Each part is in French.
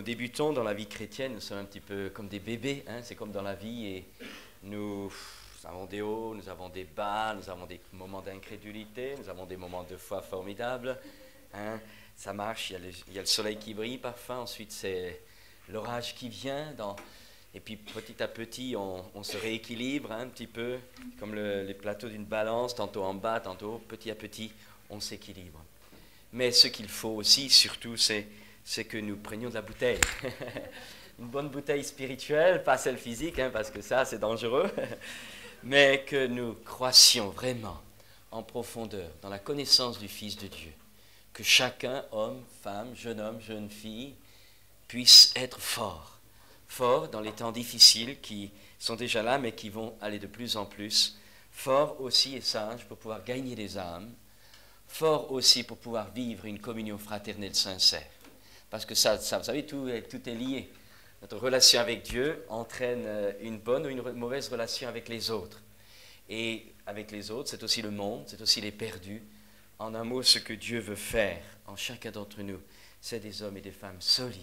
débutons dans la vie chrétienne, nous sommes un petit peu comme des bébés, hein, c'est comme dans la vie, et nous avons des hauts, nous avons des bas, nous avons des moments d'incrédulité, nous avons des moments de foi formidables, hein, ça marche, il y a le soleil qui brille parfois, ensuite c'est l'orage qui vient, et puis petit à petit on se rééquilibre, hein, un petit peu, comme les plateaux d'une balance, tantôt en bas, tantôt haut, petit à petit on s'équilibre. Mais ce qu'il faut aussi, surtout, c'est que nous prenions de la bouteille. Une bonne bouteille spirituelle, pas celle physique, hein, parce que ça, c'est dangereux. Mais que nous croissions vraiment en profondeur dans la connaissance du Fils de Dieu. Que chacun, homme, femme, jeune fille, puisse être fort. Fort dans les temps difficiles qui sont déjà là, mais qui vont aller de plus en plus. Fort aussi et sage pour pouvoir gagner des âmes. Fort aussi pour pouvoir vivre une communion fraternelle sincère. Parce que ça vous savez, tout est lié. Notre relation avec Dieu entraîne une bonne ou une mauvaise relation avec les autres. Et avec les autres, c'est aussi le monde, c'est aussi les perdus. En un mot, ce que Dieu veut faire en chacun d'entre nous, c'est des hommes et des femmes solides,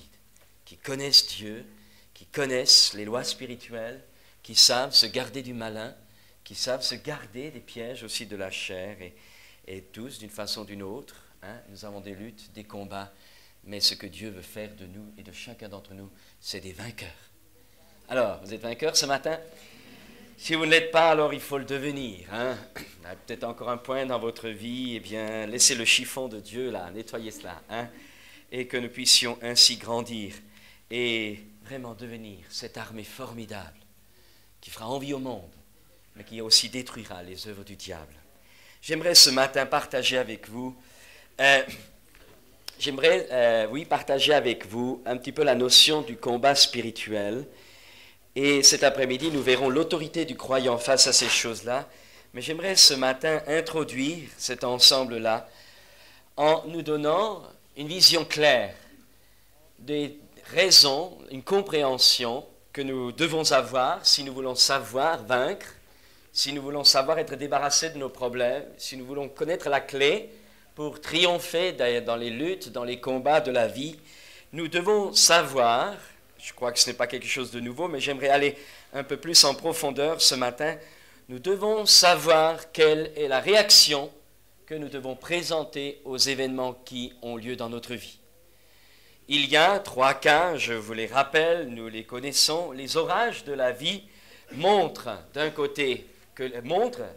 qui connaissent Dieu, qui connaissent les lois spirituelles, qui savent se garder du malin, qui savent se garder des pièges aussi de la chair, et tous, d'une façon ou d'une autre, hein, nous avons des luttes, des combats, mais ce que Dieu veut faire de nous et de chacun d'entre nous, c'est des vainqueurs. Alors, vous êtes vainqueurs ce matin? Si vous ne l'êtes pas, alors il faut le devenir. Hein? Il y a peut-être encore un point dans votre vie, eh bien, laissez le chiffon de Dieu là, nettoyez cela, hein? Et que nous puissions ainsi grandir et vraiment devenir cette armée formidable qui fera envie au monde, mais qui aussi détruira les œuvres du diable. J'aimerais ce matin partager avec vous, partager avec vous un petit peu la notion du combat spirituel. Et cet après-midi, nous verrons l'autorité du croyant face à ces choses-là. Mais j'aimerais ce matin introduire cet ensemble-là en nous donnant une vision claire des raisons, une compréhension que nous devons avoir si nous voulons savoir vaincre, si nous voulons savoir être débarrassés de nos problèmes, si nous voulons connaître la clé pour triompher dans les luttes, dans les combats de la vie, nous devons savoir, je crois que ce n'est pas quelque chose de nouveau, mais j'aimerais aller un peu plus en profondeur ce matin, nous devons savoir quelle est la réaction que nous devons présenter aux événements qui ont lieu dans notre vie. Il y a 3 cas, je vous les rappelle, nous les connaissons, les orages de la vie montrent d'un côté,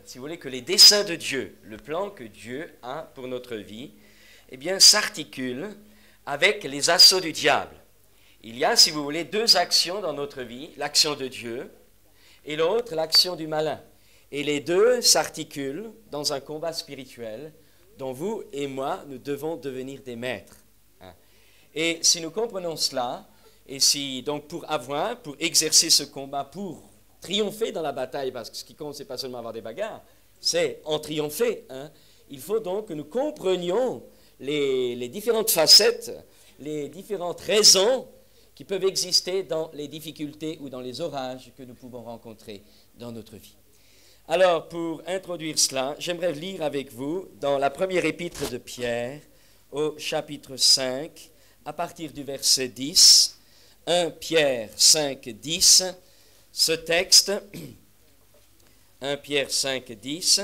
si vous voulez, que les desseins de Dieu, le plan que Dieu a pour notre vie, eh bien, s'articulent avec les assauts du diable. Il y a, si vous voulez, 2 actions dans notre vie, l'action de Dieu et l'autre, l'action du malin. Et les 2 s'articulent dans un combat spirituel dont vous et moi, nous devons devenir des maîtres. Et si nous comprenons cela, et si donc pour exercer ce combat, pour triompher dans la bataille, parce que ce qui compte, ce n'est pas seulement avoir des bagarres, c'est en triompher. Hein. Il faut donc que nous comprenions les différentes facettes, les différentes raisons qui peuvent exister dans les difficultés ou dans les orages que nous pouvons rencontrer dans notre vie. Alors, pour introduire cela, j'aimerais lire avec vous dans la première épître de Pierre, au chapitre 5, à partir du verset 10, 1 Pierre 5, 10, ce texte, 1 Pierre 5, 10,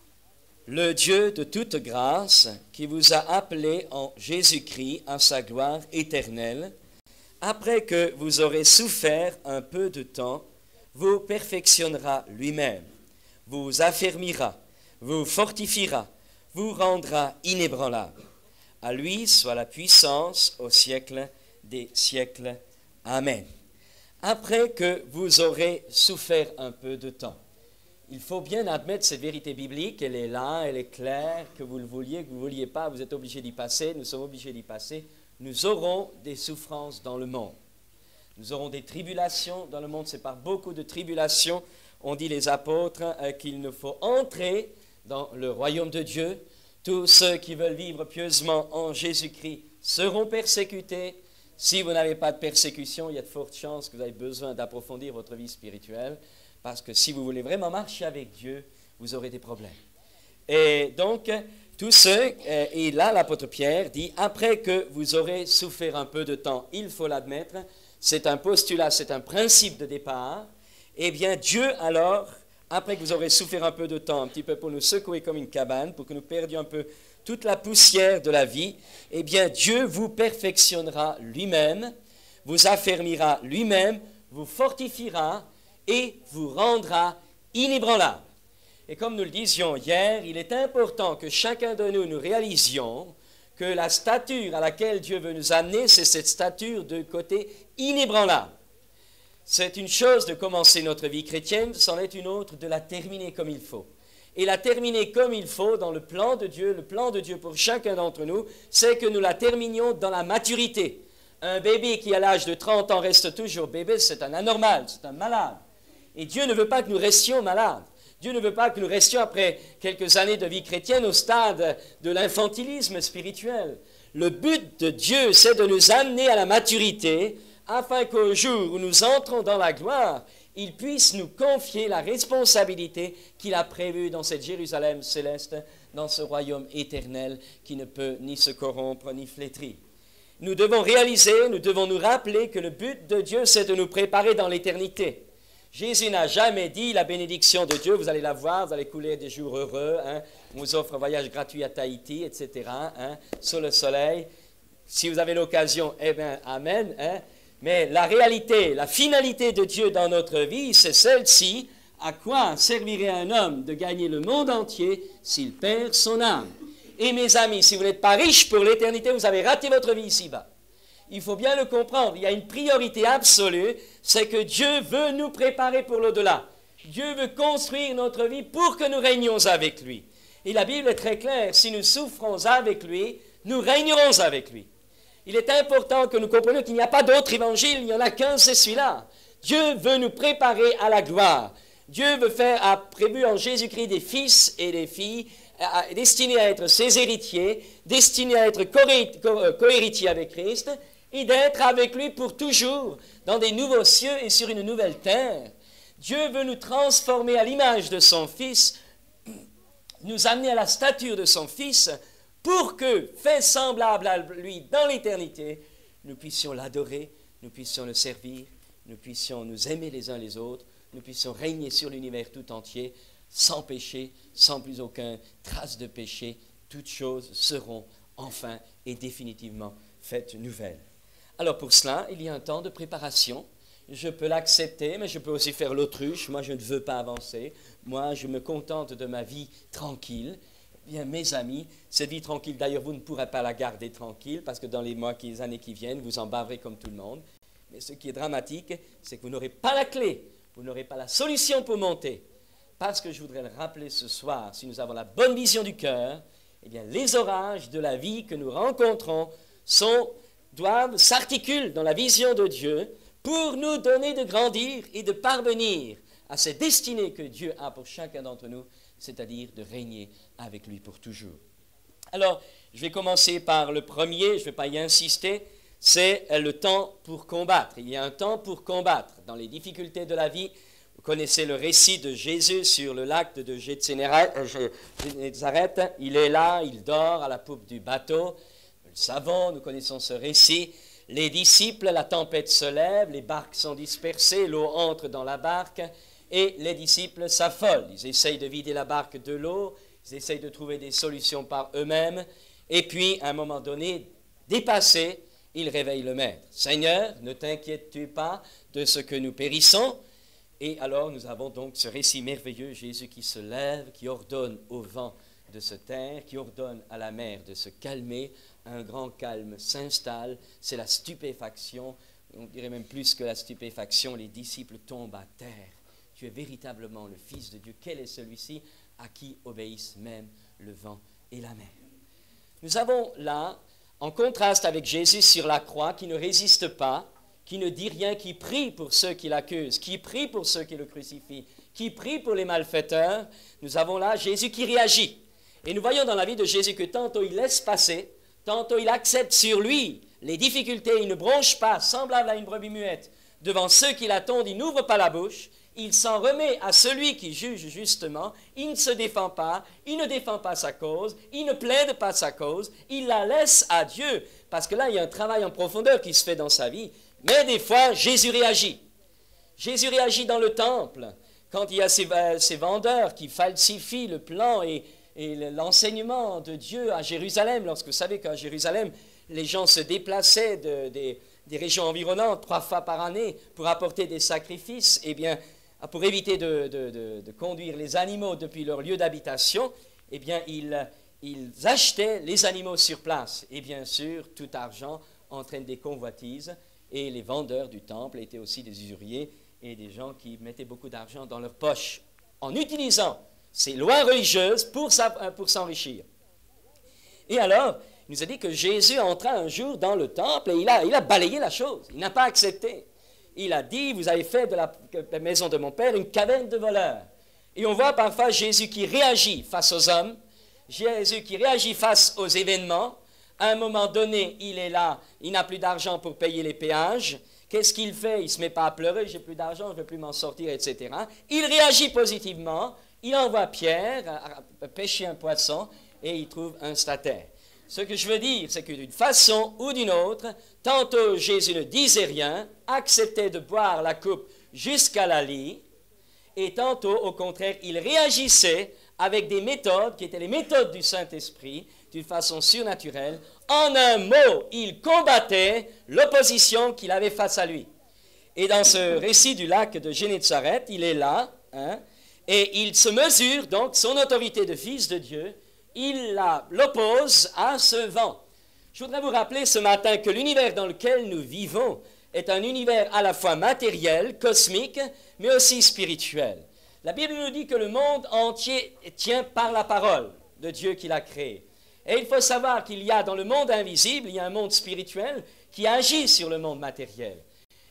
« Le Dieu de toute grâce, qui vous a appelés en Jésus-Christ à sa gloire éternelle, après que vous aurez souffert un peu de temps, vous perfectionnera lui-même, vous affermira, vous fortifiera, vous rendra inébranlable. À lui soit la puissance au siècle des siècles. Amen. » Après que vous aurez souffert un peu de temps. Il faut bien admettre cette vérité biblique, elle est là, elle est claire, que vous le vouliez, que vous ne vouliez pas, vous êtes obligés d'y passer, nous sommes obligés d'y passer. Nous aurons des souffrances dans le monde. Nous aurons des tribulations dans le monde, c'est par beaucoup de tribulations, on dit les apôtres, qu'il nous faut entrer dans le royaume de Dieu. Tous ceux qui veulent vivre pieusement en Jésus-Christ seront persécutés. Si vous n'avez pas de persécution, il y a de fortes chances que vous avez besoin d'approfondir votre vie spirituelle, parce que si vous voulez vraiment marcher avec Dieu, vous aurez des problèmes. Et donc, Tous ceux, et là l'apôtre Pierre dit, après que vous aurez souffert un peu de temps, il faut l'admettre, c'est un postulat, c'est un principe de départ, eh bien Dieu alors, après que vous aurez souffert un peu de temps, un petit peu pour nous secouer comme une cabane, pour que nous perdions un peu toute la poussière de la vie, eh bien Dieu vous perfectionnera lui-même, vous affermira lui-même, vous fortifiera et vous rendra inébranlable. Et comme nous le disions hier, il est important que chacun de nous réalisions que la stature à laquelle Dieu veut nous amener, c'est cette stature de côté inébranlable. C'est une chose de commencer notre vie chrétienne, c'en est une autre de la terminer comme il faut. Et la terminer comme il faut dans le plan de Dieu pour chacun d'entre nous, c'est que nous la terminions dans la maturité. Un bébé qui à l'âge de 30 ans reste toujours bébé, c'est un anormal, c'est un malade. Et Dieu ne veut pas que nous restions malades. Dieu ne veut pas que nous restions après quelques années de vie chrétienne au stade de l'infantilisme spirituel. Le but de Dieu, c'est de nous amener à la maturité, afin qu'au jour où nous entrons dans la gloire, il puisse nous confier la responsabilité qu'il a prévue dans cette Jérusalem céleste, dans ce royaume éternel qui ne peut ni se corrompre ni flétrir. Nous devons réaliser, nous devons nous rappeler que le but de Dieu, c'est de nous préparer dans l'éternité. Jésus n'a jamais dit la bénédiction de Dieu, vous allez la voir, vous allez couler des jours heureux, on vous offre un voyage gratuit à Tahiti, etc., sous le soleil. Si vous avez l'occasion, eh bien, amen. Mais la réalité, la finalité de Dieu dans notre vie, c'est celle-ci. À quoi servirait un homme de gagner le monde entier s'il perd son âme? Et mes amis, si vous n'êtes pas riches pour l'éternité, vous avez raté votre vie ici-bas. Il faut bien le comprendre, il y a une priorité absolue, c'est que Dieu veut nous préparer pour l'au-delà. Dieu veut construire notre vie pour que nous régnions avec lui. Et la Bible est très claire, si nous souffrons avec lui, nous régnerons avec lui. Il est important que nous comprenions qu'il n'y a pas d'autre évangile, il n'y en a qu'un, c'est celui-là. Dieu veut nous préparer à la gloire. Dieu a prévu en Jésus-Christ des fils et des filles destinés à être ses héritiers, destinés à être co-héritiers avec Christ, et d'être avec lui pour toujours, dans des nouveaux cieux et sur une nouvelle terre. Dieu veut nous transformer à l'image de son Fils, nous amener à la stature de son Fils, pour que, fait semblable à lui dans l'éternité, nous puissions l'adorer, nous puissions le servir, nous puissions nous aimer les uns les autres, nous puissions régner sur l'univers tout entier, sans péché, sans plus aucune trace de péché. Toutes choses seront enfin et définitivement faites nouvelles. Alors pour cela, il y a un temps de préparation. Je peux l'accepter, mais je peux aussi faire l'autruche. Moi, je ne veux pas avancer. Moi, je me contente de ma vie tranquille. Eh bien, mes amis, cette vie tranquille, d'ailleurs, vous ne pourrez pas la garder tranquille, parce que dans les mois, les années qui viennent, vous en baverez comme tout le monde. Mais ce qui est dramatique, c'est que vous n'aurez pas la clé, vous n'aurez pas la solution pour monter. Parce que je voudrais le rappeler ce soir, si nous avons la bonne vision du cœur, eh bien, les orages de la vie que nous rencontrons s'articulent dans la vision de Dieu pour nous donner de grandir et de parvenir à cette destinée que Dieu a pour chacun d'entre nous, c'est-à-dire de régner avec lui pour toujours. Alors, je vais commencer par le premier, je ne vais pas y insister, c'est le temps pour combattre. Il y a un temps pour combattre. Dans les difficultés de la vie, vous connaissez le récit de Jésus sur le lac de Génézareth. Il est là, il dort à la poupe du bateau. Nous le savons, nous connaissons ce récit. Les disciples, la tempête se lève, les barques sont dispersées, l'eau entre dans la barque et les disciples s'affolent. Ils essayent de vider la barque de l'eau, ils essayent de trouver des solutions par eux-mêmes et puis, à un moment donné, dépassés, ils réveillent le Maître. « Seigneur, ne t'inquiètes-tu pas de ce que nous périssons ?» Et alors, nous avons donc ce récit merveilleux, Jésus qui se lève, qui ordonne au vent de se taire, qui ordonne à la mer de se calmer. Un grand calme s'installe, c'est la stupéfaction, on dirait même plus que la stupéfaction, les disciples tombent à terre. Tu es véritablement le Fils de Dieu. Quel est celui-ci à qui obéissent même le vent et la mer? Nous avons là, en contraste avec Jésus sur la croix, qui ne résiste pas, qui ne dit rien, qui prie pour ceux qui l'accusent, qui prie pour ceux qui le crucifient, qui prie pour les malfaiteurs, nous avons là Jésus qui réagit. Et nous voyons dans la vie de Jésus que tantôt il laisse passer, tantôt il accepte sur lui les difficultés, il ne bronche pas, semblable à une brebis muette, devant ceux qui l'attendent, il n'ouvre pas la bouche, il s'en remet à celui qui juge justement, il ne se défend pas, il ne défend pas sa cause, il ne plaide pas sa cause, il la laisse à Dieu, parce que là, il y a un travail en profondeur qui se fait dans sa vie, mais des fois, Jésus réagit. Jésus réagit dans le temple, quand il y a ces vendeurs qui falsifient le plan et l'enseignement de Dieu à Jérusalem, lorsque vous savez qu'à Jérusalem, les gens se déplaçaient des régions environnantes 3 fois par année pour apporter des sacrifices, eh bien, pour éviter de conduire les animaux depuis leur lieu d'habitation, eh bien, ils achetaient les animaux sur place. Et bien sûr, tout argent entraîne des convoitises, et les vendeurs du temple étaient aussi des usuriers et des gens qui mettaient beaucoup d'argent dans leur poche, en utilisant ces lois religieuses pour s'enrichir. Et alors, il nous a dit que Jésus entra un jour dans le temple et il a balayé la chose. Il n'a pas accepté. Il a dit, vous avez fait de la maison de mon père une caverne de voleurs. Et on voit parfois Jésus qui réagit face aux hommes, Jésus qui réagit face aux événements. À un moment donné, il est là, il n'a plus d'argent pour payer les péages. Qu'est-ce qu'il fait? Il ne se met pas à pleurer, j'ai plus d'argent, je ne veux plus m'en sortir, etc. Il réagit positivement, il envoie Pierre pêcher un poisson et il trouve un stataire. Ce que je veux dire, c'est que d'une façon ou d'une autre, tantôt Jésus ne disait rien, acceptait de boire la coupe jusqu'à la lie, et tantôt, au contraire, il réagissait avec des méthodes qui étaient les méthodes du Saint-Esprit, d'une façon surnaturelle. En un mot, il combattait l'opposition qu'il avait face à lui. Et dans ce récit du lac de Génézaret, il est là, et il se mesure donc son autorité de fils de Dieu, il l'oppose à ce vent. Je voudrais vous rappeler ce matin que l'univers dans lequel nous vivons est un univers à la fois matériel, cosmique, mais aussi spirituel. La Bible nous dit que le monde entier tient par la parole de Dieu qui l'a créé. Et il faut savoir qu'il y a dans le monde invisible, il y a un monde spirituel qui agit sur le monde matériel.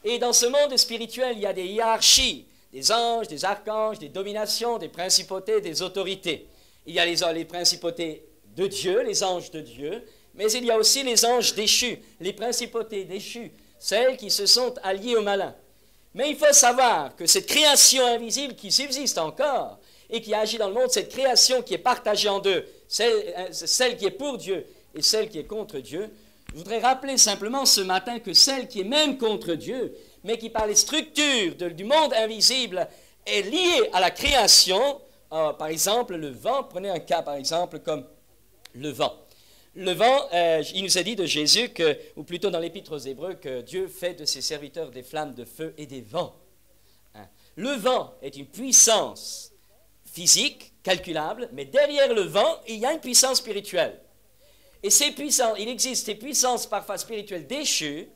Et dans ce monde spirituel, il y a des hiérarchies, des anges, des archanges, des dominations, des principautés, des autorités. Il y a les principautés de Dieu, les anges de Dieu, mais il y a aussi les anges déchus, les principautés déchues, celles qui se sont alliées au malin. Mais il faut savoir que cette création invisible qui subsiste encore et qui agit dans le monde, cette création qui est partagée en deux, celle qui est pour Dieu et celle qui est contre Dieu, je voudrais rappeler simplement ce matin que celle qui est même contre Dieu, mais qui par les structures du monde invisible est liée à la création. Par exemple, le vent, prenez un cas par exemple comme le vent. Le vent, il nous a dit de Jésus, ou plutôt dans l'Épître aux Hébreux, que Dieu fait de ses serviteurs des flammes de feu et des vents. Le vent est une puissance physique, calculable, mais derrière le vent, il y a une puissance spirituelle. Et il existe ces puissances parfois spirituelles déchues,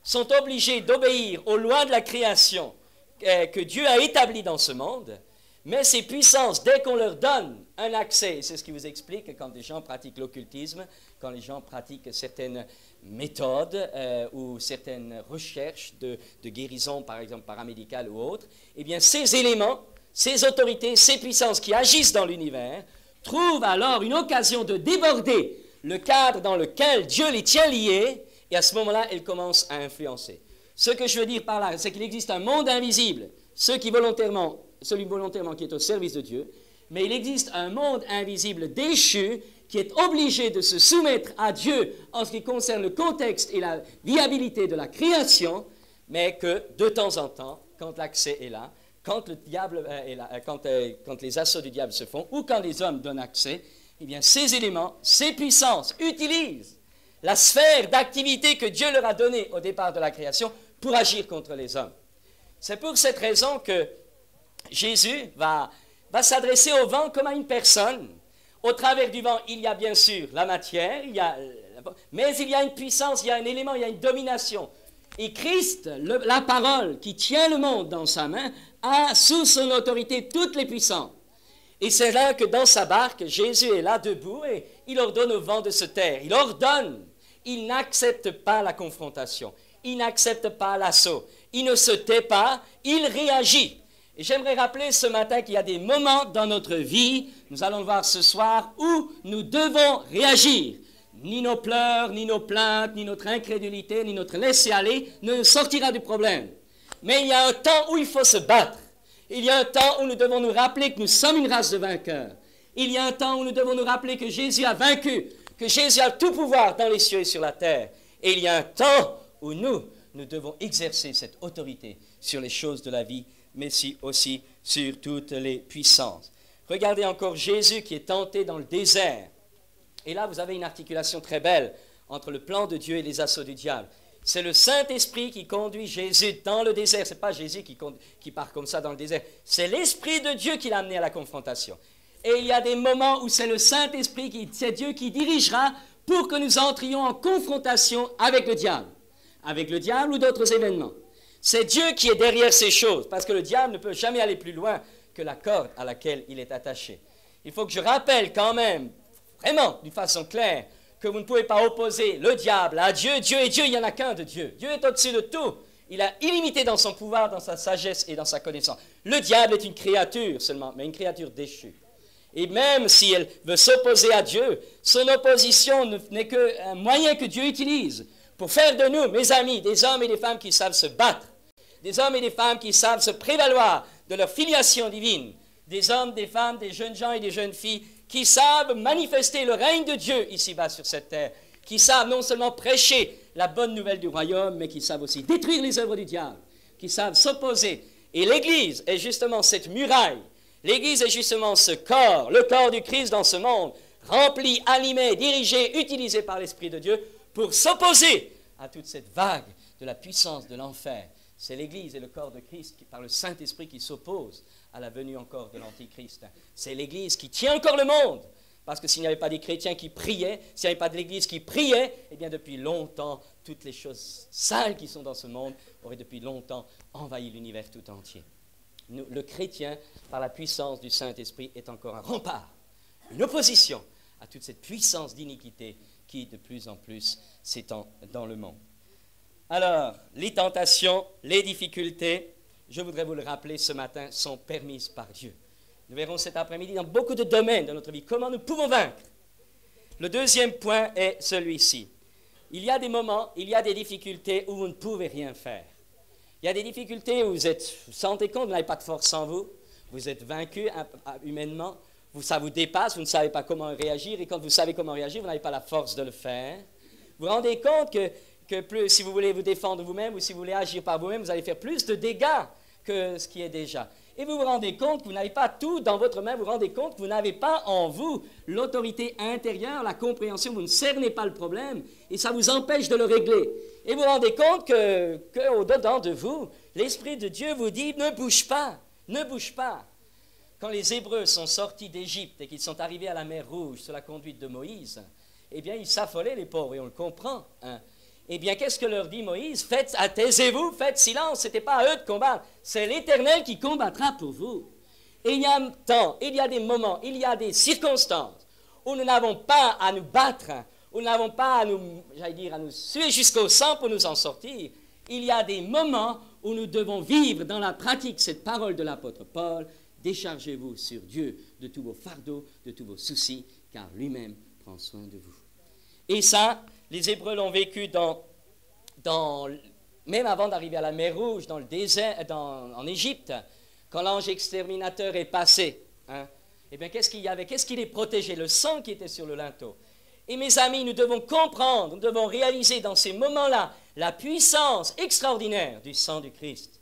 sont obligées d'obéir aux lois de la création que Dieu a établies dans ce monde. Mais ces puissances, dès qu'on leur donne un accès, c'est ce qui vous explique quand les gens pratiquent l'occultisme, quand les gens pratiquent certaines méthodes ou certaines recherches de guérison, par exemple paramédicale ou autre, eh bien ces éléments, ces autorités, ces puissances qui agissent dans l'univers, trouvent alors une occasion de déborder le cadre dans lequel Dieu les tient liés, et à ce moment-là, elles commencent à influencer. Ce que je veux dire par là, c'est qu'il existe un monde invisible, celui volontairement qui est au service de Dieu, mais il existe un monde invisible déchu qui est obligé de se soumettre à Dieu en ce qui concerne le contexte et la viabilité de la création, mais que de temps en temps, quand l'accès est là, quand le diable est là, quand les assauts du diable se font, ou quand les hommes donnent accès, eh bien ces éléments, ces puissances utilisent la sphère d'activité que Dieu leur a donnée au départ de la création pour agir contre les hommes. C'est pour cette raison que Jésus va s'adresser au vent comme à une personne. Au travers du vent, il y a bien sûr la matière, mais il y a une puissance, il y a un élément, il y a une domination. Et Christ, la parole qui tient le monde dans sa main, a sous son autorité toutes les puissances. Et c'est là que dans sa barque, Jésus est là debout et il ordonne au vent de se taire. Il ordonne, il n'accepte pas la confrontation, il n'accepte pas l'assaut, il ne se tait pas, il réagit. Et j'aimerais rappeler ce matin qu'il y a des moments dans notre vie, nous allons le voir ce soir, où nous devons réagir. Ni nos pleurs, ni nos plaintes, ni notre incrédulité, ni notre laisser-aller ne sortira du problème. Mais il y a un temps où il faut se battre. Il y a un temps où nous devons nous rappeler que nous sommes une race de vainqueurs. Il y a un temps où nous devons nous rappeler que Jésus a vaincu, que Jésus a tout pouvoir dans les cieux et sur la terre. Et il y a un temps où nous devons exercer cette autorité sur les choses de la vie, mais aussi sur toutes les puissances. Regardez encore Jésus qui est tenté dans le désert. Et là, vous avez une articulation très belle entre le plan de Dieu et les assauts du diable. C'est le Saint-Esprit qui conduit Jésus dans le désert. Ce n'est pas Jésus qui part comme ça dans le désert. C'est l'Esprit de Dieu qui l'a amené à la confrontation. Et il y a des moments où c'est le Saint-Esprit, c'est Dieu qui dirigera pour que nous entrions en confrontation avec le diable ou d'autres événements. C'est Dieu qui est derrière ces choses, parce que le diable ne peut jamais aller plus loin que la corde à laquelle il est attaché. Il faut que je rappelle quand même, vraiment, d'une façon claire, que vous ne pouvez pas opposer le diable à Dieu. Dieu est Dieu, il n'y en a qu'un de Dieu. Dieu est au-dessus de tout. Il est illimité dans son pouvoir, dans sa sagesse et dans sa connaissance. Le diable est une créature seulement, mais une créature déchue. Et même si elle veut s'opposer à Dieu, son opposition n'est qu'un moyen que Dieu utilise pour faire de nous, mes amis, des hommes et des femmes qui savent se battre, des hommes et des femmes qui savent se prévaloir de leur filiation divine, des hommes, des femmes, des jeunes gens et des jeunes filles qui savent manifester le règne de Dieu ici-bas sur cette terre, qui savent non seulement prêcher la bonne nouvelle du royaume, mais qui savent aussi détruire les œuvres du diable, qui savent s'opposer. Et l'Église est justement cette muraille. L'Église est justement ce corps, le corps du Christ dans ce monde, rempli, animé, dirigé, utilisé par l'Esprit de Dieu pour s'opposer à toute cette vague de la puissance de l'enfer. C'est l'Église et le corps de Christ par le Saint-Esprit qui s'opposent à la venue encore de l'Antichrist. C'est l'Église qui tient encore le monde. Parce que s'il n'y avait pas des chrétiens qui priaient, s'il n'y avait pas de l'Église qui priait, eh bien depuis longtemps, toutes les choses sales qui sont dans ce monde auraient depuis longtemps envahi l'univers tout entier. Le chrétien, par la puissance du Saint-Esprit, est encore un rempart, une opposition à toute cette puissance d'iniquité qui, de plus en plus, s'étend dans le monde. Alors, les tentations, les difficultés, je voudrais vous le rappeler ce matin, sont permises par Dieu. Nous verrons cet après-midi dans beaucoup de domaines de notre vie comment nous pouvons vaincre. Le deuxième point est celui-ci. Il y a des moments, il y a des difficultés où vous ne pouvez rien faire. Il y a des difficultés où vous sentez compte, vous n'avez pas de force en vous, vous êtes vaincu humainement, ça vous dépasse, vous ne savez pas comment réagir, et quand vous savez comment réagir, vous n'avez pas la force de le faire. Vous vous rendez compte que plus, si vous voulez vous défendre vous-même ou si vous voulez agir par vous-même, vous allez faire plus de dégâts que ce qui est déjà. Et vous vous rendez compte que vous n'avez pas tout dans votre main, vous vous rendez compte que vous n'avez pas en vous l'autorité intérieure, la compréhension, vous ne cernez pas le problème et ça vous empêche de le régler. Et vous vous rendez compte qu'au-dedans de vous, l'Esprit de Dieu vous dit « ne bouge pas, ne bouge pas ». Quand les Hébreux sont sortis d'Égypte et qu'ils sont arrivés à la mer Rouge sous la conduite de Moïse, eh bien ils s'affolaient les pauvres et on le comprend, hein. Eh bien, qu'est-ce que leur dit Moïse? Taisez-vous, faites silence, ce n'était pas à eux de combattre, c'est l'Éternel qui combattra pour vous. Et il y a un temps, il y a des moments, il y a des circonstances où nous n'avons pas à nous battre, où nous n'avons pas à nous suer jusqu'au sang pour nous en sortir. Il y a des moments où nous devons vivre dans la pratique cette parole de l'apôtre Paul, déchargez-vous sur Dieu de tous vos fardeaux, de tous vos soucis, car lui-même prend soin de vous. Et ça, les Hébreux l'ont vécu même avant d'arriver à la mer Rouge, dans le désert, en Égypte, quand l'ange exterminateur est passé. Hein, eh bien, qu'est-ce qu'il y avait? Qu'est-ce qui les protégeait? Le sang qui était sur le linteau. Et mes amis, nous devons comprendre, nous devons réaliser dans ces moments-là la puissance extraordinaire du sang du Christ.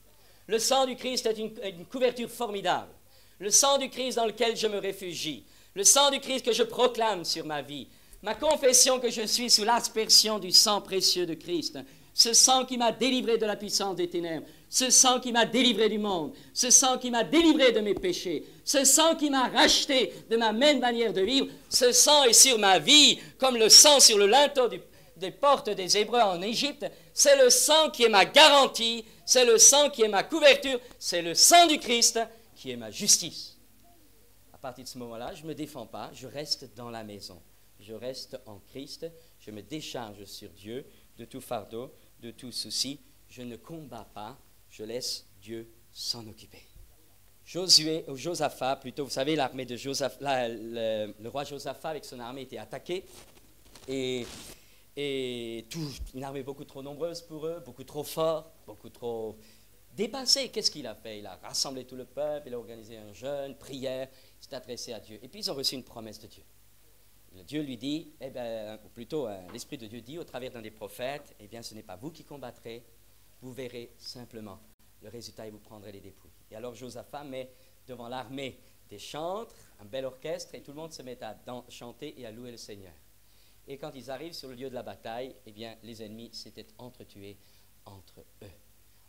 Le sang du Christ est une couverture formidable. Le sang du Christ dans lequel je me réfugie. Le sang du Christ que je proclame sur ma vie. Ma confession que je suis sous l'aspersion du sang précieux de Christ, ce sang qui m'a délivré de la puissance des ténèbres, ce sang qui m'a délivré du monde, ce sang qui m'a délivré de mes péchés, ce sang qui m'a racheté de ma même manière de vivre, ce sang est sur ma vie comme le sang sur le linteau des portes des Hébreux en Égypte. C'est le sang qui est ma garantie, c'est le sang qui est ma couverture, c'est le sang du Christ qui est ma justice. À partir de ce moment-là, je ne me défends pas, je reste dans la maison. Je reste en Christ, je me décharge sur Dieu de tout fardeau, de tout souci. Je ne combats pas, je laisse Dieu s'en occuper. Josaphat, plutôt, vous savez, l'armée de Josaphat, le roi Josaphat avec son armée était attaqué et une armée beaucoup trop nombreuse pour eux, beaucoup trop forte, beaucoup trop dépassé. Qu'est-ce qu'il a fait? Il a rassemblé tout le peuple, il a organisé un jeûne, prière, il s'est adressé à Dieu. Et puis ils ont reçu une promesse de Dieu. Dieu lui dit, ou plutôt l'Esprit de Dieu dit au travers d'un des prophètes, eh bien ce n'est pas vous qui combattrez, vous verrez simplement le résultat et vous prendrez les dépouilles. Et alors Josaphat met devant l'armée des chantres, un bel orchestre, et tout le monde se met à chanter et à louer le Seigneur. Et quand ils arrivent sur le lieu de la bataille, eh bien les ennemis s'étaient entretués entre eux.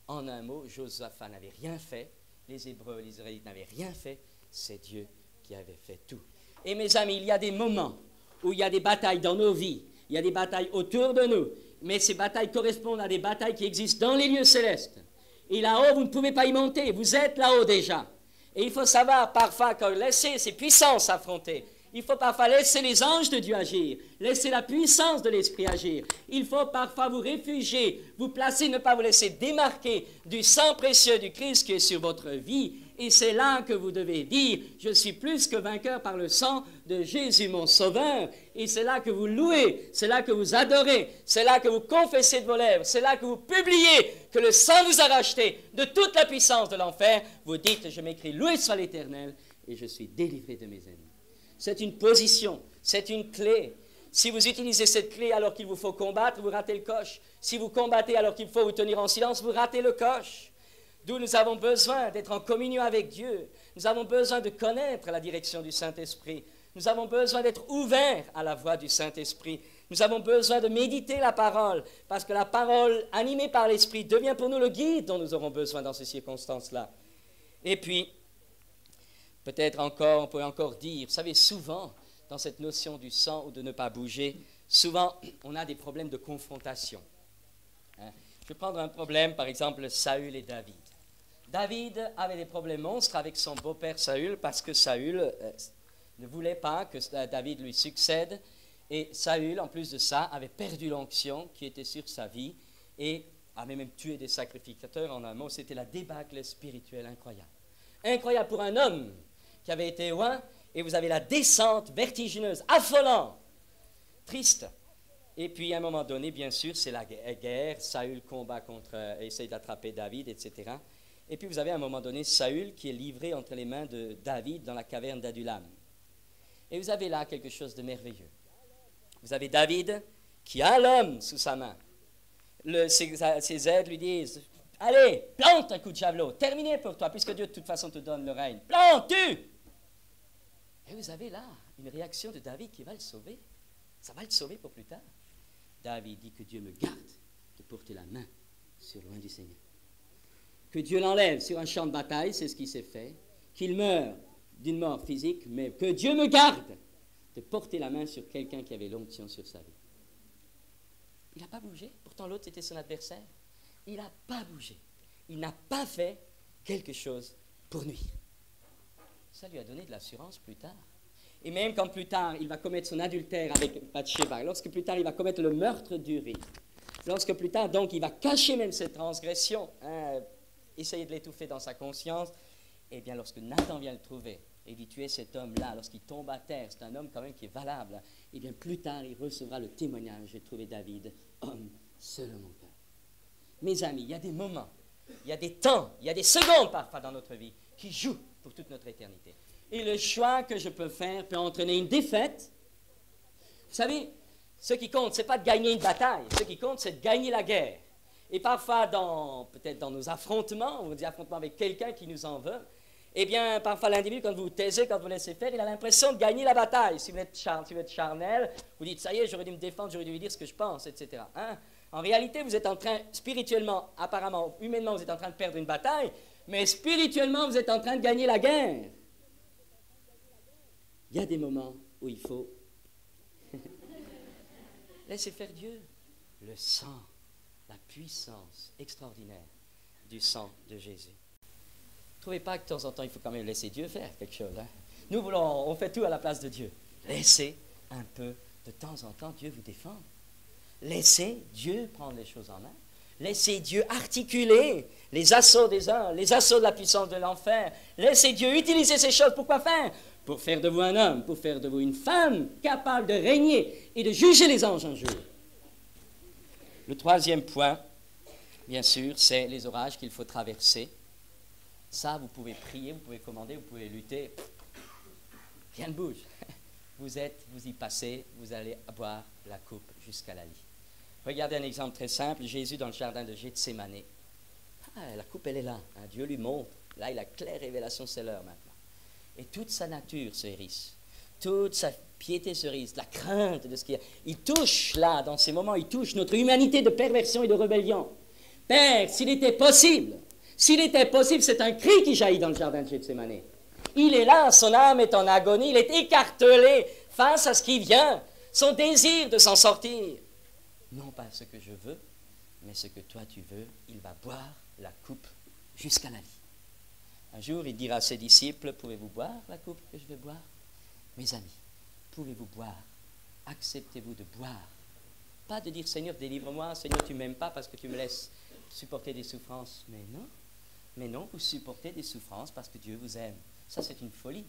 En un mot, Josaphat n'avait rien fait, les Hébreux, les Israélites n'avaient rien fait, c'est Dieu qui avait fait tout. Et mes amis, il y a des moments où il y a des batailles dans nos vies, il y a des batailles autour de nous, mais ces batailles correspondent à des batailles qui existent dans les lieux célestes. Et là-haut, vous ne pouvez pas y monter, vous êtes là-haut déjà. Et il faut savoir parfois que laisser ces puissances affronter. Il faut parfois laisser les anges de Dieu agir, laisser la puissance de l'Esprit agir. Il faut parfois vous réfugier, vous placer, ne pas vous laisser démarquer du sang précieux du Christ qui est sur votre vie. Et c'est là que vous devez dire, je suis plus que vainqueur par le sang de Jésus mon Sauveur. Et c'est là que vous louez, c'est là que vous adorez, c'est là que vous confessez de vos lèvres, c'est là que vous publiez que le sang vous a racheté de toute la puissance de l'enfer. Vous dites, je m'écris, loué soit l'Éternel, et je suis délivré de mes ennemis. C'est une position, c'est une clé. Si vous utilisez cette clé alors qu'il vous faut combattre, vous ratez le coche. Si vous combattez alors qu'il faut vous tenir en silence, vous ratez le coche. D'où nous avons besoin d'être en communion avec Dieu. Nous avons besoin de connaître la direction du Saint-Esprit. Nous avons besoin d'être ouverts à la voix du Saint-Esprit. Nous avons besoin de méditer la parole, parce que la parole animée par l'Esprit devient pour nous le guide dont nous aurons besoin dans ces circonstances-là. Et puis, peut-être encore, on pourrait encore dire, vous savez, souvent, dans cette notion du sang ou de ne pas bouger, souvent, on a des problèmes de confrontation. Je vais prendre un problème, par exemple, Saül et David. David avait des problèmes monstres avec son beau-père Saül, parce que Saül ne voulait pas que David lui succède. Et Saül, en plus de ça, avait perdu l'onction qui était sur sa vie et avait même tué des sacrificateurs. En un mot, c'était la débâcle spirituelle incroyable. Incroyable pour un homme qui avait été loin, et vous avez la descente vertigineuse, affolante, triste. Et puis à un moment donné, bien sûr, c'est la guerre, Saül combat essaye d'attraper David, etc. Et puis vous avez à un moment donné Saül qui est livré entre les mains de David dans la caverne d'Adulam. Et vous avez là quelque chose de merveilleux. Vous avez David qui a l'homme sous sa main. Ses aides lui disent, allez, plante un coup de javelot, terminé pour toi, puisque Dieu de toute façon te donne le règne. Plante, tue! Et vous avez là une réaction de David qui va le sauver. Ça va le sauver pour plus tard. David dit que Dieu me garde de porter la main sur loin du Seigneur. Que Dieu l'enlève sur un champ de bataille, c'est ce qui s'est fait. Qu'il meure d'une mort physique, mais que Dieu me garde de porter la main sur quelqu'un qui avait l'onction sur sa vie. Il n'a pas bougé. Pourtant, l'autre, c'était son adversaire. Il n'a pas bougé. Il n'a pas fait quelque chose pour nuire. Ça lui a donné de l'assurance plus tard. Et même quand plus tard, il va commettre son adultère avec Bathsheba, lorsque plus tard, il va commettre le meurtre d'Uri, lorsque plus tard, donc, il va cacher même cette transgression, essayer de l'étouffer dans sa conscience, et bien, lorsque Nathan vient le trouver et dit tuer cet homme-là, lorsqu'il tombe à terre, c'est un homme quand même qui est valable, et bien, plus tard, il recevra le témoignage, j'ai trouvé David, homme selon mon cœur. Mes amis, il y a des moments, il y a des temps, il y a des secondes parfois dans notre vie qui jouent pour toute notre éternité. Et le choix que je peux faire peut entraîner une défaite. Vous savez, ce qui compte, ce n'est pas de gagner une bataille. Ce qui compte, c'est de gagner la guerre. Et parfois, peut-être dans nos affrontements, ou des affrontements avec quelqu'un qui nous en veut, eh bien, parfois l'individu, quand vous vous taisez, quand vous laissez faire, il a l'impression de gagner la bataille. Si vous êtes charnel, vous dites, ça y est, j'aurais dû me défendre, j'aurais dû lui dire ce que je pense, etc. En réalité, vous êtes en train, spirituellement, apparemment, humainement, vous êtes en train de perdre une bataille, mais spirituellement, vous êtes en train de gagner la guerre. Il y a des moments où il faut laisser faire Dieu. Le sang, la puissance extraordinaire du sang de Jésus. Ne trouvez pas que de temps en temps, il faut quand même laisser Dieu faire quelque chose. Nous on fait tout à la place de Dieu. Laissez un peu de temps en temps Dieu vous défendre. Laissez Dieu prendre les choses en main. Laissez Dieu articuler les assauts des uns, les assauts de la puissance de l'enfer. Laissez Dieu utiliser ces choses. Pourquoi faire? Pour faire de vous un homme, pour faire de vous une femme capable de régner et de juger les anges un jour. Le troisième point, Bien sûr, c'est les orages qu'il faut traverser. Ça, vous pouvez prier, vous pouvez commander, vous pouvez lutter. Rien ne bouge. Vous y passez, vous allez boire la coupe jusqu'à la lie. Regardez un exemple très simple. Jésus dans le jardin de Gethsémani. La coupe, elle est là. Hein, Dieu lui montre. Là, il a claire révélation, c'est l'heure maintenant. Et toute sa nature se hérisse. Toute sa piété se hérisse. La crainte de ce qu'il y a. Il touche là, dans ces moments, il touche notre humanité de perversion et de rébellion. Père, s'il était possible, c'est un cri qui jaillit dans le jardin de Gethsémani. Il est là, son âme est en agonie, il est écartelé face à ce qui vient, son désir de s'en sortir. Non pas ce que je veux, mais ce que toi tu veux, il va boire la coupe jusqu'à la lie. Un jour, il dira à ses disciples, pouvez-vous boire la coupe que je vais boire? Mes amis, pouvez-vous boire? Acceptez-vous de boire? Pas de dire, Seigneur, délivre-moi, Seigneur, tu ne m'aimes pas parce que tu me laisses supporter des souffrances. Mais non, vous supportez des souffrances parce que Dieu vous aime. Ça, c'est une folie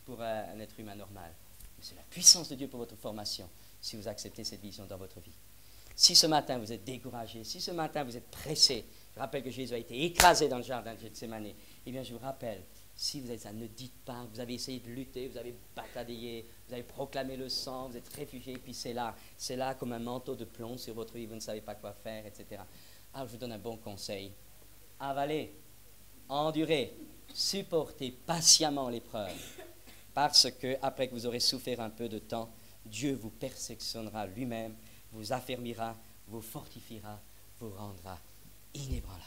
pour un être humain normal. Mais c'est la puissance de Dieu pour votre formation, si vous acceptez cette vision dans votre vie. Si ce matin vous êtes découragé, si ce matin vous êtes pressé, je rappelle que Jésus a été écrasé dans le jardin de Gethsémani, eh bien je vous rappelle, si vous êtes ça, ne dites pas, vous avez essayé de lutter, vous avez bataillé, vous avez proclamé le sang, vous êtes réfugié, puis c'est là comme un manteau de plomb sur votre vie, vous ne savez pas quoi faire, etc. Alors je vous donne un bon conseil, avalez, endurez, supportez patiemment l'épreuve, parce que après que vous aurez souffert un peu de temps, Dieu vous perfectionnera lui-même, vous affermira, vous fortifiera, vous rendra inébranlable.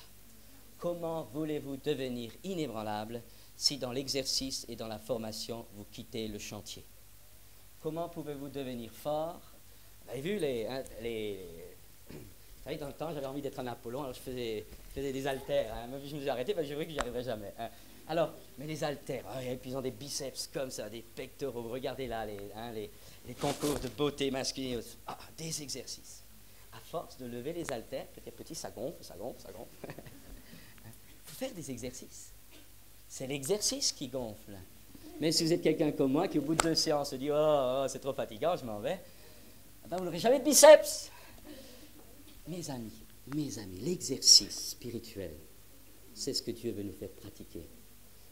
Comment voulez-vous devenir inébranlable si dans l'exercice et dans la formation, vous quittez le chantier? Comment pouvez-vous devenir fort? Vous avez vu vous savez, dans le temps, j'avais envie d'être un Apollon, alors je faisais des haltères. Hein. Je me suis arrêté parce que je vu que j'y arriverais jamais. Hein. Alors, mais les haltères, et puis ils ont des biceps comme ça, des pectoraux. Regardez là, les concours de beauté masculine. Des exercices. À force de lever les haltères, petit à petit, ça gonfle. Il faut faire des exercices. C'est l'exercice qui gonfle. Mais si vous êtes quelqu'un comme moi qui, au bout de 2 séances, se dit « Oh, c'est trop fatigant, je m'en vais », vous n'aurez jamais de biceps. Mes amis, l'exercice spirituel, c'est ce que Dieu veut nous faire pratiquer.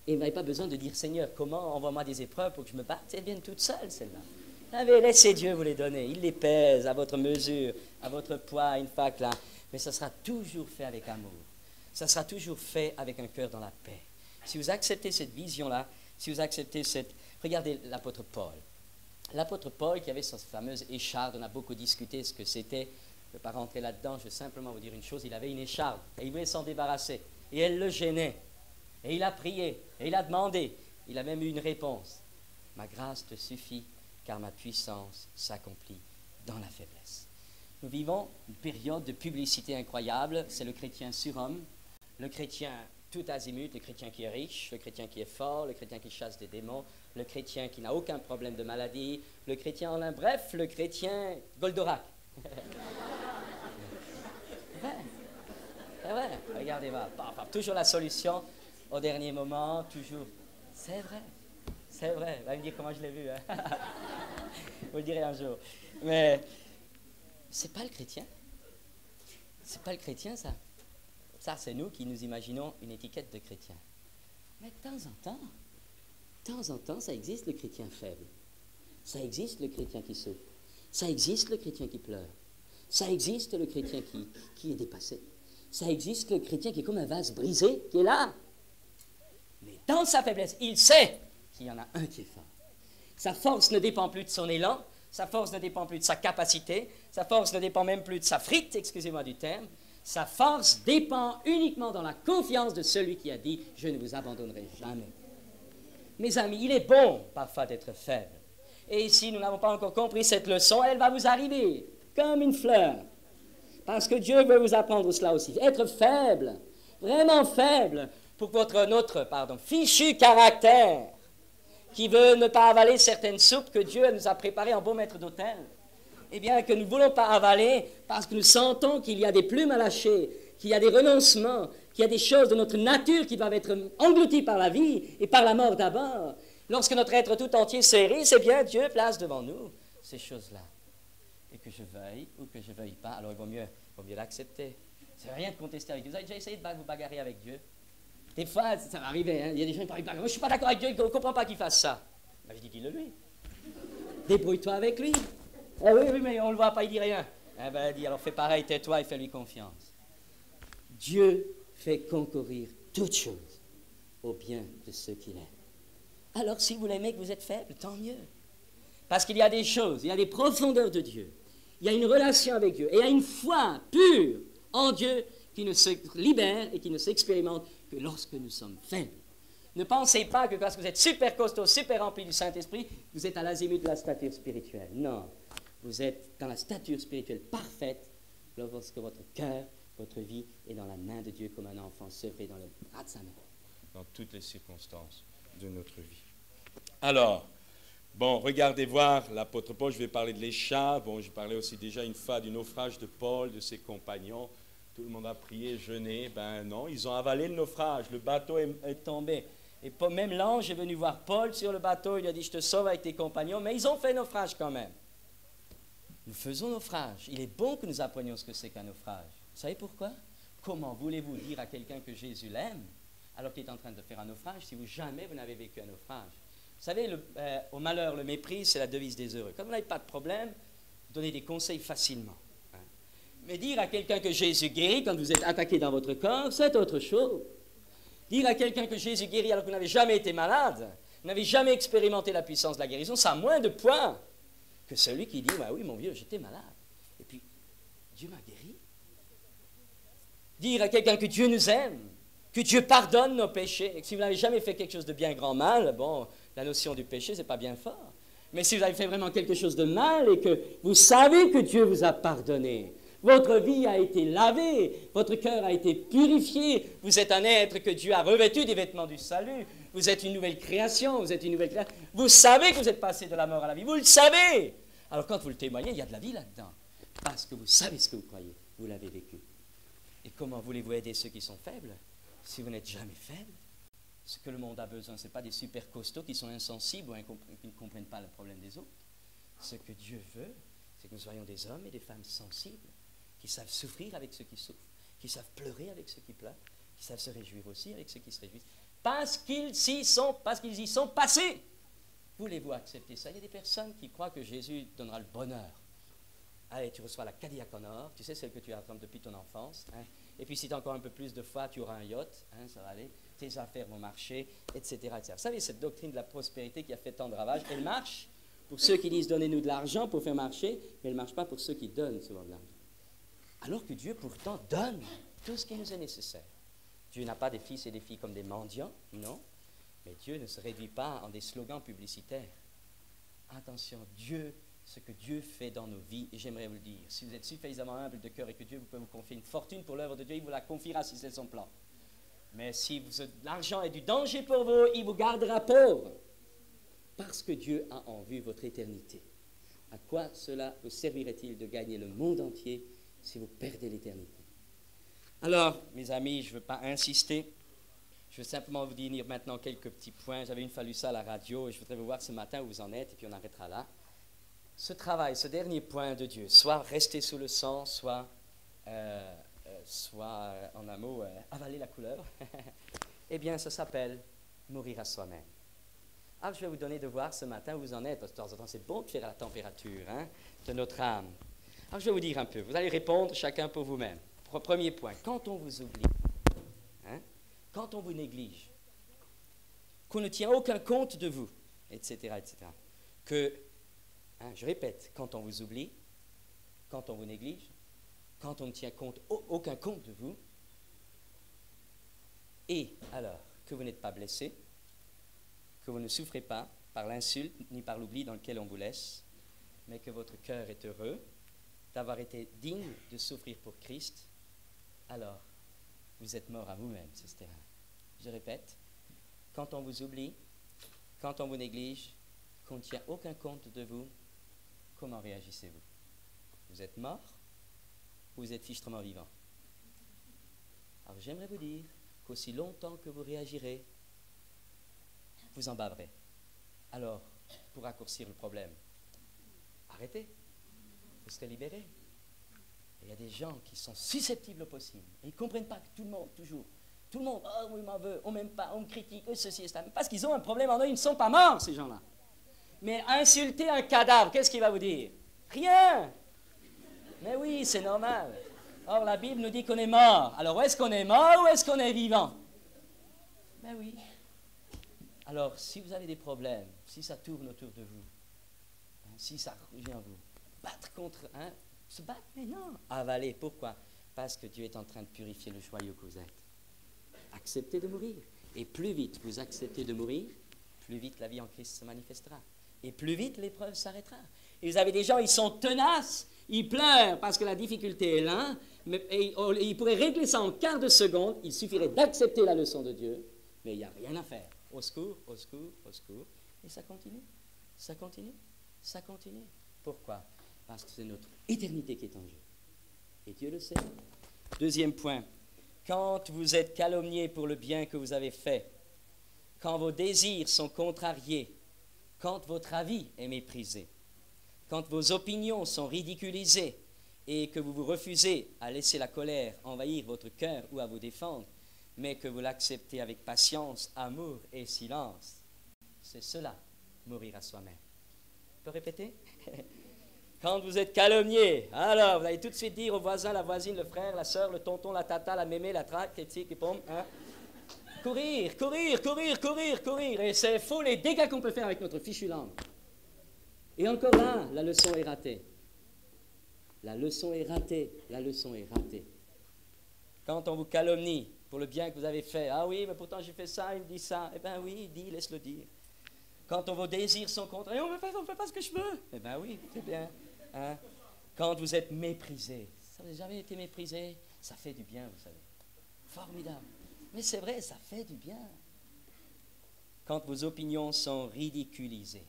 Et vous n'avez pas besoin de dire, Seigneur, comment envoie-moi des épreuves pour que je me batte? Elles viennent toutes seules, celles-là. Laissez Dieu vous les donner. Il les pèse à votre mesure, à votre poids, une fac là. Mais ça sera toujours fait avec amour. Ça sera toujours fait avec un cœur dans la paix. Si vous acceptez cette vision-là, si vous acceptez cette... Regardez l'apôtre Paul. L'apôtre Paul qui avait sa fameuse écharde, on a beaucoup discuté ce que c'était. Je ne vais pas rentrer là-dedans, je vais simplement vous dire une chose. Il avait une écharde et il voulait s'en débarrasser. Et elle le gênait. Et il a prié, et il a demandé. Il a même eu une réponse. Ma grâce te suffit, car ma puissance s'accomplit dans la faiblesse. Nous vivons une période de publicité incroyable. C'est le chrétien surhomme, le chrétien tout azimut, le chrétien qui est riche, le chrétien qui est fort, le chrétien qui chasse des démons, le chrétien qui n'a aucun problème de maladie, le chrétien en un bref, le chrétien Goldorak. Ouais, regardez, toujours la solution au dernier moment, toujours. C'est vrai. Va me dire comment je l'ai vu. Hein. Vous le direz un jour. Mais c'est pas le chrétien. C'est pas le chrétien, ça. Ça, c'est nous qui nous imaginons une étiquette de chrétien. Mais de temps en temps, ça existe le chrétien faible. Ça existe le chrétien qui souffre. Ça existe le chrétien qui pleure. Ça existe le chrétien qui est dépassé. Ça existe le chrétien qui est comme un vase brisé, qui est là. Mais dans sa faiblesse, il sait qu'il y en a un qui est fort. Sa force ne dépend plus de son élan, sa force ne dépend plus de sa capacité, sa force ne dépend même plus de sa frite, excusez-moi du terme. Sa force dépend uniquement dans la confiance de celui qui a dit « Je ne vous abandonnerai jamais ». Mes amis, il est bon parfois d'être faible. Et si nous n'avons pas encore compris cette leçon, elle va vous arriver comme une fleur. Parce que Dieu veut vous apprendre cela aussi. Être faible, vraiment faible, pour notre fichu caractère, qui veut ne pas avaler certaines soupes que Dieu nous a préparées en beau maître d'hôtel. Eh bien, que nous ne voulons pas avaler parce que nous sentons qu'il y a des plumes à lâcher, qu'il y a des renoncements, qu'il y a des choses de notre nature qui doivent être englouties par la vie et par la mort d'abord. Lorsque notre être tout entier s'érisse, eh bien, Dieu place devant nous ces choses-là. et que je veuille ou que je ne veuille pas, alors il vaut mieux l'accepter. Ça ne veut rien de contester avec Dieu. Vous avez déjà essayé de vous bagarrer avec Dieu? Des fois, ça va arriver, hein? Il y a des gens qui parlent, moi je ne suis pas d'accord avec Dieu, il ne comprend pas qu'il fasse ça. Ben, je dis, dis-le lui. Débrouille-toi avec lui. Eh oui, mais on ne le voit pas, il dit rien. Eh ben, il dit, alors fais pareil, tais-toi et fais-lui confiance. Dieu fait concourir toutes choses au bien de ceux qu'il aime. Alors si vous l'aimez, que vous êtes faible, tant mieux. Parce qu'il y a des choses, il y a des profondeurs de Dieu. Il y a une relation avec Dieu. Et il y a une foi pure en Dieu qui ne se libère et qui ne s'expérimente que lorsque nous sommes faibles. Ne pensez pas que parce que vous êtes super costaud, super rempli du Saint-Esprit, vous êtes à l'azimut de la stature spirituelle. Non, vous êtes dans la stature spirituelle parfaite lorsque votre cœur, votre vie est dans la main de Dieu comme un enfant sevré dans le bras de sa mère. Dans toutes les circonstances de notre vie. Alors, bon, regardez voir l'apôtre Paul, je vais parler de l'échappe. Bon, je parlais aussi déjà une fois du naufrage de Paul, de ses compagnons. Tout le monde a prié, jeûné. Ben non, ils ont avalé le naufrage. Le bateau est tombé. Et même l'ange est venu voir Paul sur le bateau. Il lui a dit, je te sauve avec tes compagnons. Mais ils ont fait naufrage quand même. Nous faisons naufrage. Il est bon que nous apprenions ce que c'est qu'un naufrage. Vous savez pourquoi? Comment voulez-vous dire à quelqu'un que Jésus l'aime alors qu'il est en train de faire un naufrage si jamais vous n'avez vécu un naufrage? Vous savez, au malheur, le mépris, c'est la devise des heureux. Quand vous n'avez pas de problème, donnez des conseils facilement. Hein. Mais dire à quelqu'un que Jésus guérit quand vous êtes attaqué dans votre corps, c'est autre chose. Dire à quelqu'un que Jésus guérit alors que vous n'avez jamais été malade, vous n'avez jamais expérimenté la puissance de la guérison, ça a moins de poids que celui qui dit, bah oui, mon vieux, j'étais malade. Et puis, Dieu m'a guéri. Dire à quelqu'un que Dieu nous aime, que Dieu pardonne nos péchés, et que si vous n'avez jamais fait quelque chose de bien grand mal, bon, la notion du péché, c'est pas bien fort. Mais si vous avez fait vraiment quelque chose de mal et que vous savez que Dieu vous a pardonné, votre vie a été lavée, votre cœur a été purifié, vous êtes un être que Dieu a revêtu des vêtements du salut, vous êtes une nouvelle création, vous savez que vous êtes passé de la mort à la vie, vous le savez. Alors quand vous le témoignez, il y a de la vie là-dedans, parce que vous savez ce que vous croyez, vous l'avez vécu. Et comment voulez-vous aider ceux qui sont faibles si vous n'êtes jamais faible? Ce que le monde a besoin, ce n'est pas des super costauds qui sont insensibles ou qui ne comprennent pas le problème des autres. Ce que Dieu veut, c'est que nous soyons des hommes et des femmes sensibles, qui savent souffrir avec ceux qui souffrent, qui savent pleurer avec ceux qui pleurent, qui savent se réjouir aussi avec ceux qui se réjouissent, parce qu'ils y sont passés. Voulez-vous accepter ça? Il y a des personnes qui croient que Jésus donnera le bonheur. Allez, tu reçois la Cadillac en or, tu sais, celle que tu attends depuis ton enfance. Hein. Et puis si tu as encore un peu plus de foi, tu auras un yacht, hein, ça va aller, tes affaires vont marcher, etc., etc. Vous savez, cette doctrine de la prospérité qui a fait tant de ravages, elle marche pour ceux qui disent donnez-nous de l'argent pour faire marcher, mais elle ne marche pas pour ceux qui donnent souvent de l'argent. Alors que Dieu pourtant donne tout ce qui nous est nécessaire. Dieu n'a pas des fils et des filles comme des mendiants, non, mais Dieu ne se réduit pas en des slogans publicitaires. Attention, ce que Dieu fait dans nos vies, et j'aimerais vous le dire, si vous êtes suffisamment humble de cœur et que Dieu peut vous confier une fortune pour l'œuvre de Dieu, il vous la confiera si c'est son plan. Mais si l'argent est du danger pour vous, il vous gardera pauvre. Parce que Dieu a en vue votre éternité. À quoi cela vous servirait-il de gagner le monde entier si vous perdez l'éternité? Alors, mes amis, je ne veux pas insister. Je veux simplement vous dire maintenant quelques petits points. J'avais une fois lu ça à la radio et je voudrais vous voir ce matin où vous en êtes et puis on arrêtera là. Ce travail, ce dernier point de Dieu, soit rester sous le sang, soit en un mot, avaler la couleur, eh bien, ça s'appelle mourir à soi-même. Alors, je vais vous donner de voir ce matin où vous en êtes, parce que de temps en temps, c'est bon de faire la température de notre âme. Alors, je vais vous dire un peu. Vous allez répondre chacun pour vous-même. Premier point, quand on vous oublie, quand on vous néglige, qu'on ne tient aucun compte de vous, etc., etc., je répète, quand on vous oublie, quand on vous néglige, quand on ne tient aucun compte de vous, et alors que vous n'êtes pas blessé, que vous ne souffrez pas par l'insulte ni par l'oubli dans lequel on vous laisse, mais que votre cœur est heureux d'avoir été digne de souffrir pour Christ, alors vous êtes mort à vous-même, c'est terrain. Je répète, quand on vous oublie, quand on vous néglige, qu'on ne tient aucun compte de vous, comment réagissez-vous? Vous êtes mort ou vous êtes fichtrement vivant? Alors j'aimerais vous dire qu'aussi longtemps que vous réagirez, vous en baverez. Alors, pour raccourcir le problème, arrêtez. vous serez libérés. Il y a des gens qui sont susceptibles au possible. Et ils ne comprennent pas que tout le monde, toujours, tout le monde, oh oui, m'en veut, on m'aime pas, on me critique, ceci et cela. Parce qu'ils ont un problème en eux, ils ne sont pas morts, ces gens-là. Mais insulter un cadavre, qu'est-ce qu'il va vous dire? Rien. Mais oui, c'est normal. Or, la Bible nous dit qu'on est mort. Alors, est-ce qu'on est mort ou est-ce qu'on est vivant? Ben oui. Alors, si vous avez des problèmes, si ça tourne autour de vous, hein, si ça revient à vous, battre contre, hein, se battre, mais non. Avaler, pourquoi? Parce que Dieu est en train de purifier le joyau que vous êtes. Acceptez de mourir. Et plus vite vous acceptez de mourir, plus vite la vie en Christ se manifestera. Et plus vite l'épreuve s'arrêtera. Et vous avez des gens, ils sont tenaces, ils pleurent parce que la difficulté est là, et ils pourraient régler ça en quart de seconde, il suffirait d'accepter la leçon de Dieu, mais il n'y a rien à faire. Au secours, au secours, au secours. Et ça continue, ça continue, ça continue. Pourquoi? Parce que c'est notre éternité qui est en jeu. Et Dieu le sait. Deuxième point, quand vous êtes calomnié pour le bien que vous avez fait, quand vos désirs sont contrariés, quand votre avis est méprisé, quand vos opinions sont ridiculisées et que vous vous refusez à laisser la colère envahir votre cœur ou à vous défendre, mais que vous l'acceptez avec patience, amour et silence, c'est cela, mourir à soi-même. On peut répéter? Quand vous êtes calomnié, alors vous allez tout de suite dire au voisin, la voisine, le frère, la soeur, le tonton, la tata, la mémé, la traque, les tic, les pommes, hein? Courir, courir, courir, courir, courir. Et c'est faux les dégâts qu'on peut faire avec notre fichue langue. Et encore là, la leçon est ratée. La leçon est ratée, la leçon est ratée. Quand on vous calomnie pour le bien que vous avez fait, ah oui, mais pourtant j'ai fait ça, il me dit ça. Eh bien oui, dis, laisse-le dire. Quand vos désirs sont contrariés, on ne fait pas ce que je veux. Eh bien oui, c'est bien. Hein? Quand vous êtes méprisé, ça vous a jamais été méprisé, ça fait du bien, vous savez. Formidable. Mais c'est vrai, ça fait du bien. Quand vos opinions sont ridiculisées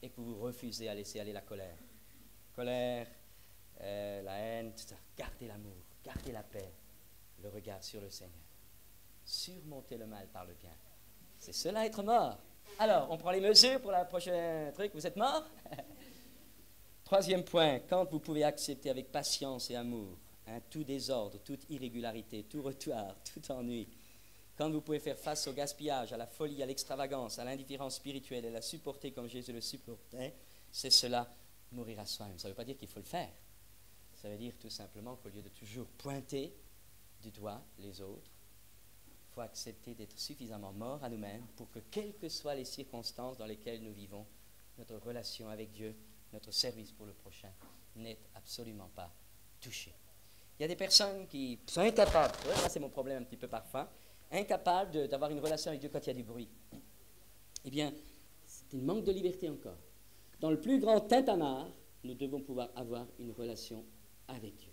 et que vous refusez à laisser aller la colère. Colère, la haine, tout ça. Gardez l'amour, gardez la paix, le regard sur le Seigneur. Surmontez le mal par le bien. C'est cela être mort. Alors, on prend les mesures pour la prochaine truc. Vous êtes mort? Troisième point, quand vous pouvez accepter avec patience et amour tout désordre, toute irrégularité, tout retard, tout ennui, quand vous pouvez faire face au gaspillage, à la folie, à l'extravagance, à l'indifférence spirituelle et la supporter comme Jésus le supportait, c'est cela, mourir à soi-même. Ça ne veut pas dire qu'il faut le faire. Ça veut dire tout simplement qu'au lieu de toujours pointer du doigt les autres, il faut accepter d'être suffisamment mort à nous-mêmes pour que, quelles que soient les circonstances dans lesquelles nous vivons, notre relation avec Dieu, notre service pour le prochain, n'est absolument pas touché. Il y a des personnes qui sont incapables, là c'est mon problème un petit peu parfois, incapables d'avoir une relation avec Dieu quand il y a du bruit. Eh bien, c'est un manque de liberté encore. Dans le plus grand tintamarre, nous devons pouvoir avoir une relation avec Dieu.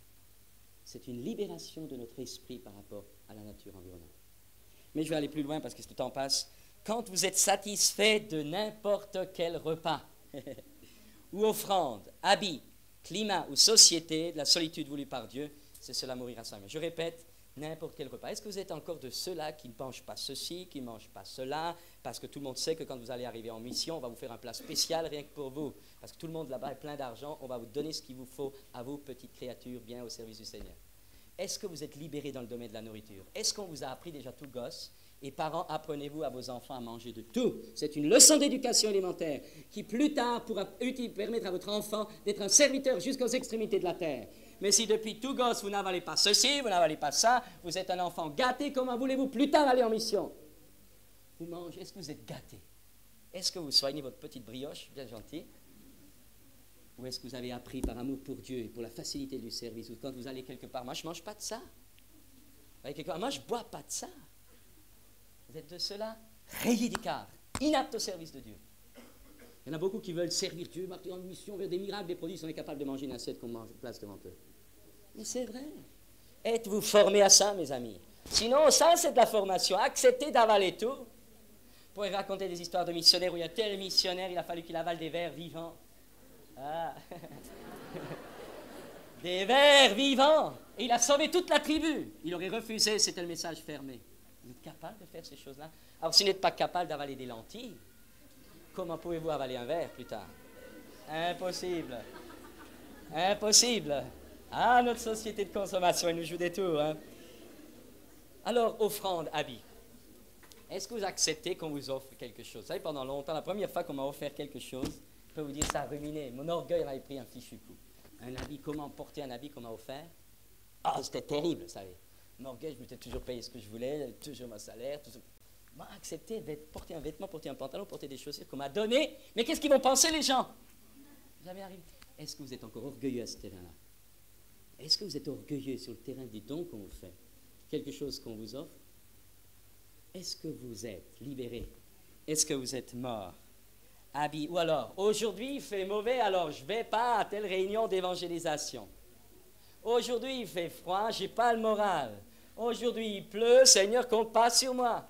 C'est une libération de notre esprit par rapport à la nature environnante. Mais je vais aller plus loin parce que le temps passe. Quand vous êtes satisfait de n'importe quel repas, ou offrande, habit, climat ou société, de la solitude voulue par Dieu, c'est cela mourir à soi-même. Je répète, n'importe quel repas. Est-ce que vous êtes encore de ceux-là qui ne mangent pas ceci, qui ne mangent pas cela, parce que tout le monde sait que quand vous allez arriver en mission, on va vous faire un plat spécial rien que pour vous, parce que tout le monde là-bas est plein d'argent, on va vous donner ce qu'il vous faut à vous, petites créatures, bien au service du Seigneur. Est-ce que vous êtes libérés dans le domaine de la nourriture? Est-ce qu'on vous a appris déjà tout gosse? Et parents, apprenez-vous à vos enfants à manger de tout. C'est une leçon d'éducation élémentaire qui plus tard pourra permettre à votre enfant d'être un serviteur jusqu'aux extrémités de la terre. Mais si depuis tout gosse vous n'avalez pas ceci, vous n'avalez pas ça, vous êtes un enfant gâté, comment voulez-vous plus tard aller en mission? Vous mangez, est-ce que vous êtes gâté? Est-ce que vous soignez votre petite brioche, bien gentil? Ou est-ce que vous avez appris par amour pour Dieu et pour la facilité du service, ou quand vous allez quelque part, moi je ne mange pas de ça. Moi je ne bois pas de ça. Vous êtes de ceux-là, rayés d'écart, inaptes au service de Dieu. Il y en a beaucoup qui veulent servir Dieu, marquer en mission vers des miracles, des produits, ils sont incapables de manger une assiette qu'on mange place devant eux. Mais c'est vrai. Êtes-vous formés à ça, mes amis? Sinon, ça, c'est de la formation. Acceptez d'avaler tout. Vous pourrez raconter des histoires de missionnaires où il y a tel missionnaire, il a fallu qu'il avale des vers vivants. Ah. Des vers vivants. Et il a sauvé toute la tribu. Il aurait refusé, c'était le message fermé. Vous êtes capable de faire ces choses-là? Alors, si vous n'êtes pas capable d'avaler des lentilles, comment pouvez-vous avaler un verre plus tard? Impossible. Impossible. Ah, notre société de consommation, elle nous joue des tours. Hein. Alors, offrande, habit. Est-ce que vous acceptez qu'on vous offre quelque chose? Vous savez, pendant longtemps, la première fois qu'on m'a offert quelque chose, je peux vous dire, ça a ruiné. Mon orgueil en avait pris un fichu coup. Un habit, comment porter un habit qu'on m'a offert? Ah, c'était terrible, vous savez. Mon orgueil, je m'étais toujours payé ce que je voulais, toujours mon salaire, toujours... Moi, accepter, porter un vêtement, porter un pantalon, porter des chaussures qu'on m'a donné. Mais qu'est-ce qu'ils vont penser, les gens? Jamais arrivé. Est-ce que vous êtes encore orgueilleux à ce terrain-là? Est-ce que vous êtes orgueilleux sur le terrain des dons qu'on vous fait? Quelque chose qu'on vous offre? Est-ce que vous êtes libéré? Est-ce que vous êtes mort? Habillé? Ou alors, aujourd'hui il fait mauvais, alors je ne vais pas à telle réunion d'évangélisation. Aujourd'hui il fait froid, je n'ai pas le moral. Aujourd'hui il pleut, Seigneur, compte pas sur moi.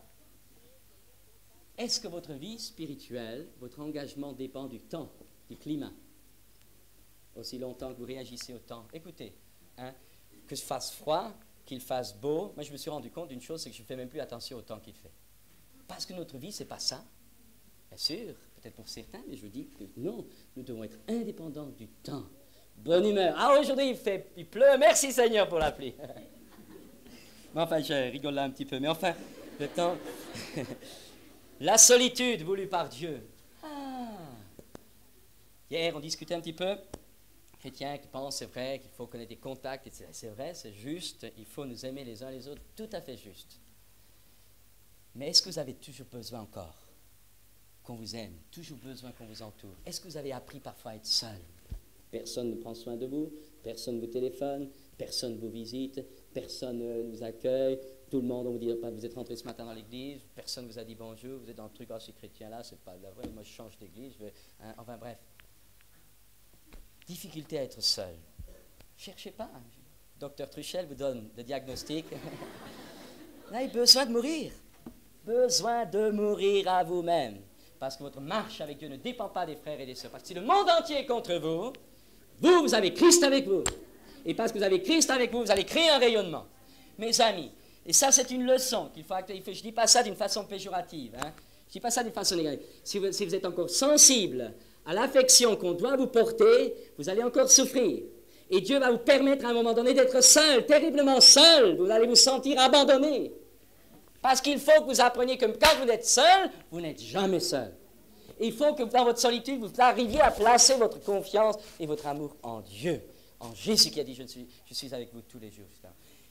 Est-ce que votre vie spirituelle, votre engagement dépend du temps, du climat? Aussi longtemps que vous réagissez au temps. Écoutez, hein, que je fasse froid, qu'il fasse beau, moi je me suis rendu compte d'une chose, c'est que je ne fais même plus attention au temps qu'il fait. Parce que notre vie, ce n'est pas ça. Bien sûr, peut-être pour certains, mais je vous dis que non, nous devons être indépendants du temps. Bonne humeur. Ah, aujourd'hui il pleut, merci Seigneur pour la pluie. Mais enfin, je rigole là un petit peu, mais enfin, le temps... La solitude voulue par Dieu. Ah. Hier, on discutait un petit peu. Chrétiens qui pensent, c'est vrai, qu'il faut qu'on ait des contacts, etc. C'est vrai, c'est juste, il faut nous aimer les uns les autres, tout à fait juste. Mais est-ce que vous avez toujours besoin encore qu'on vous aime, toujours besoin qu'on vous entoure? Est-ce que vous avez appris parfois à être seul? Personne ne prend soin de vous, personne ne vous téléphone, personne ne vous visite, personne ne vous accueille, tout le monde, on vous dit, vous êtes rentré ce matin dans l'église, personne ne vous a dit bonjour, vous êtes dans le truc, ces chrétiens-là, c'est pas de la vraie, moi je change d'église, hein, enfin bref. Difficulté à être seul. Cherchez pas. Docteur Truchel vous donne le diagnostic. Vous avez besoin de mourir. Besoin de mourir à vous-même. Parce que votre marche avec Dieu ne dépend pas des frères et des sœurs. Parce que si le monde entier est contre vous, vous avez Christ avec vous. Et parce que vous avez Christ avec vous, vous allez créer un rayonnement. Mes amis, et ça c'est une leçon qu'il faut acter. Je ne dis pas ça d'une façon péjorative. Hein. Je ne dis pas ça d'une façon négative. Si vous êtes encore sensible à l'affection qu'on doit vous porter, vous allez encore souffrir. Et Dieu va vous permettre à un moment donné d'être seul, terriblement seul. Vous allez vous sentir abandonné. Parce qu'il faut que vous appreniez que quand vous êtes seul, vous n'êtes jamais seul. Il faut que dans votre solitude, vous arriviez à placer votre confiance et votre amour en Dieu, en Jésus qui a dit je suis avec vous tous les jours.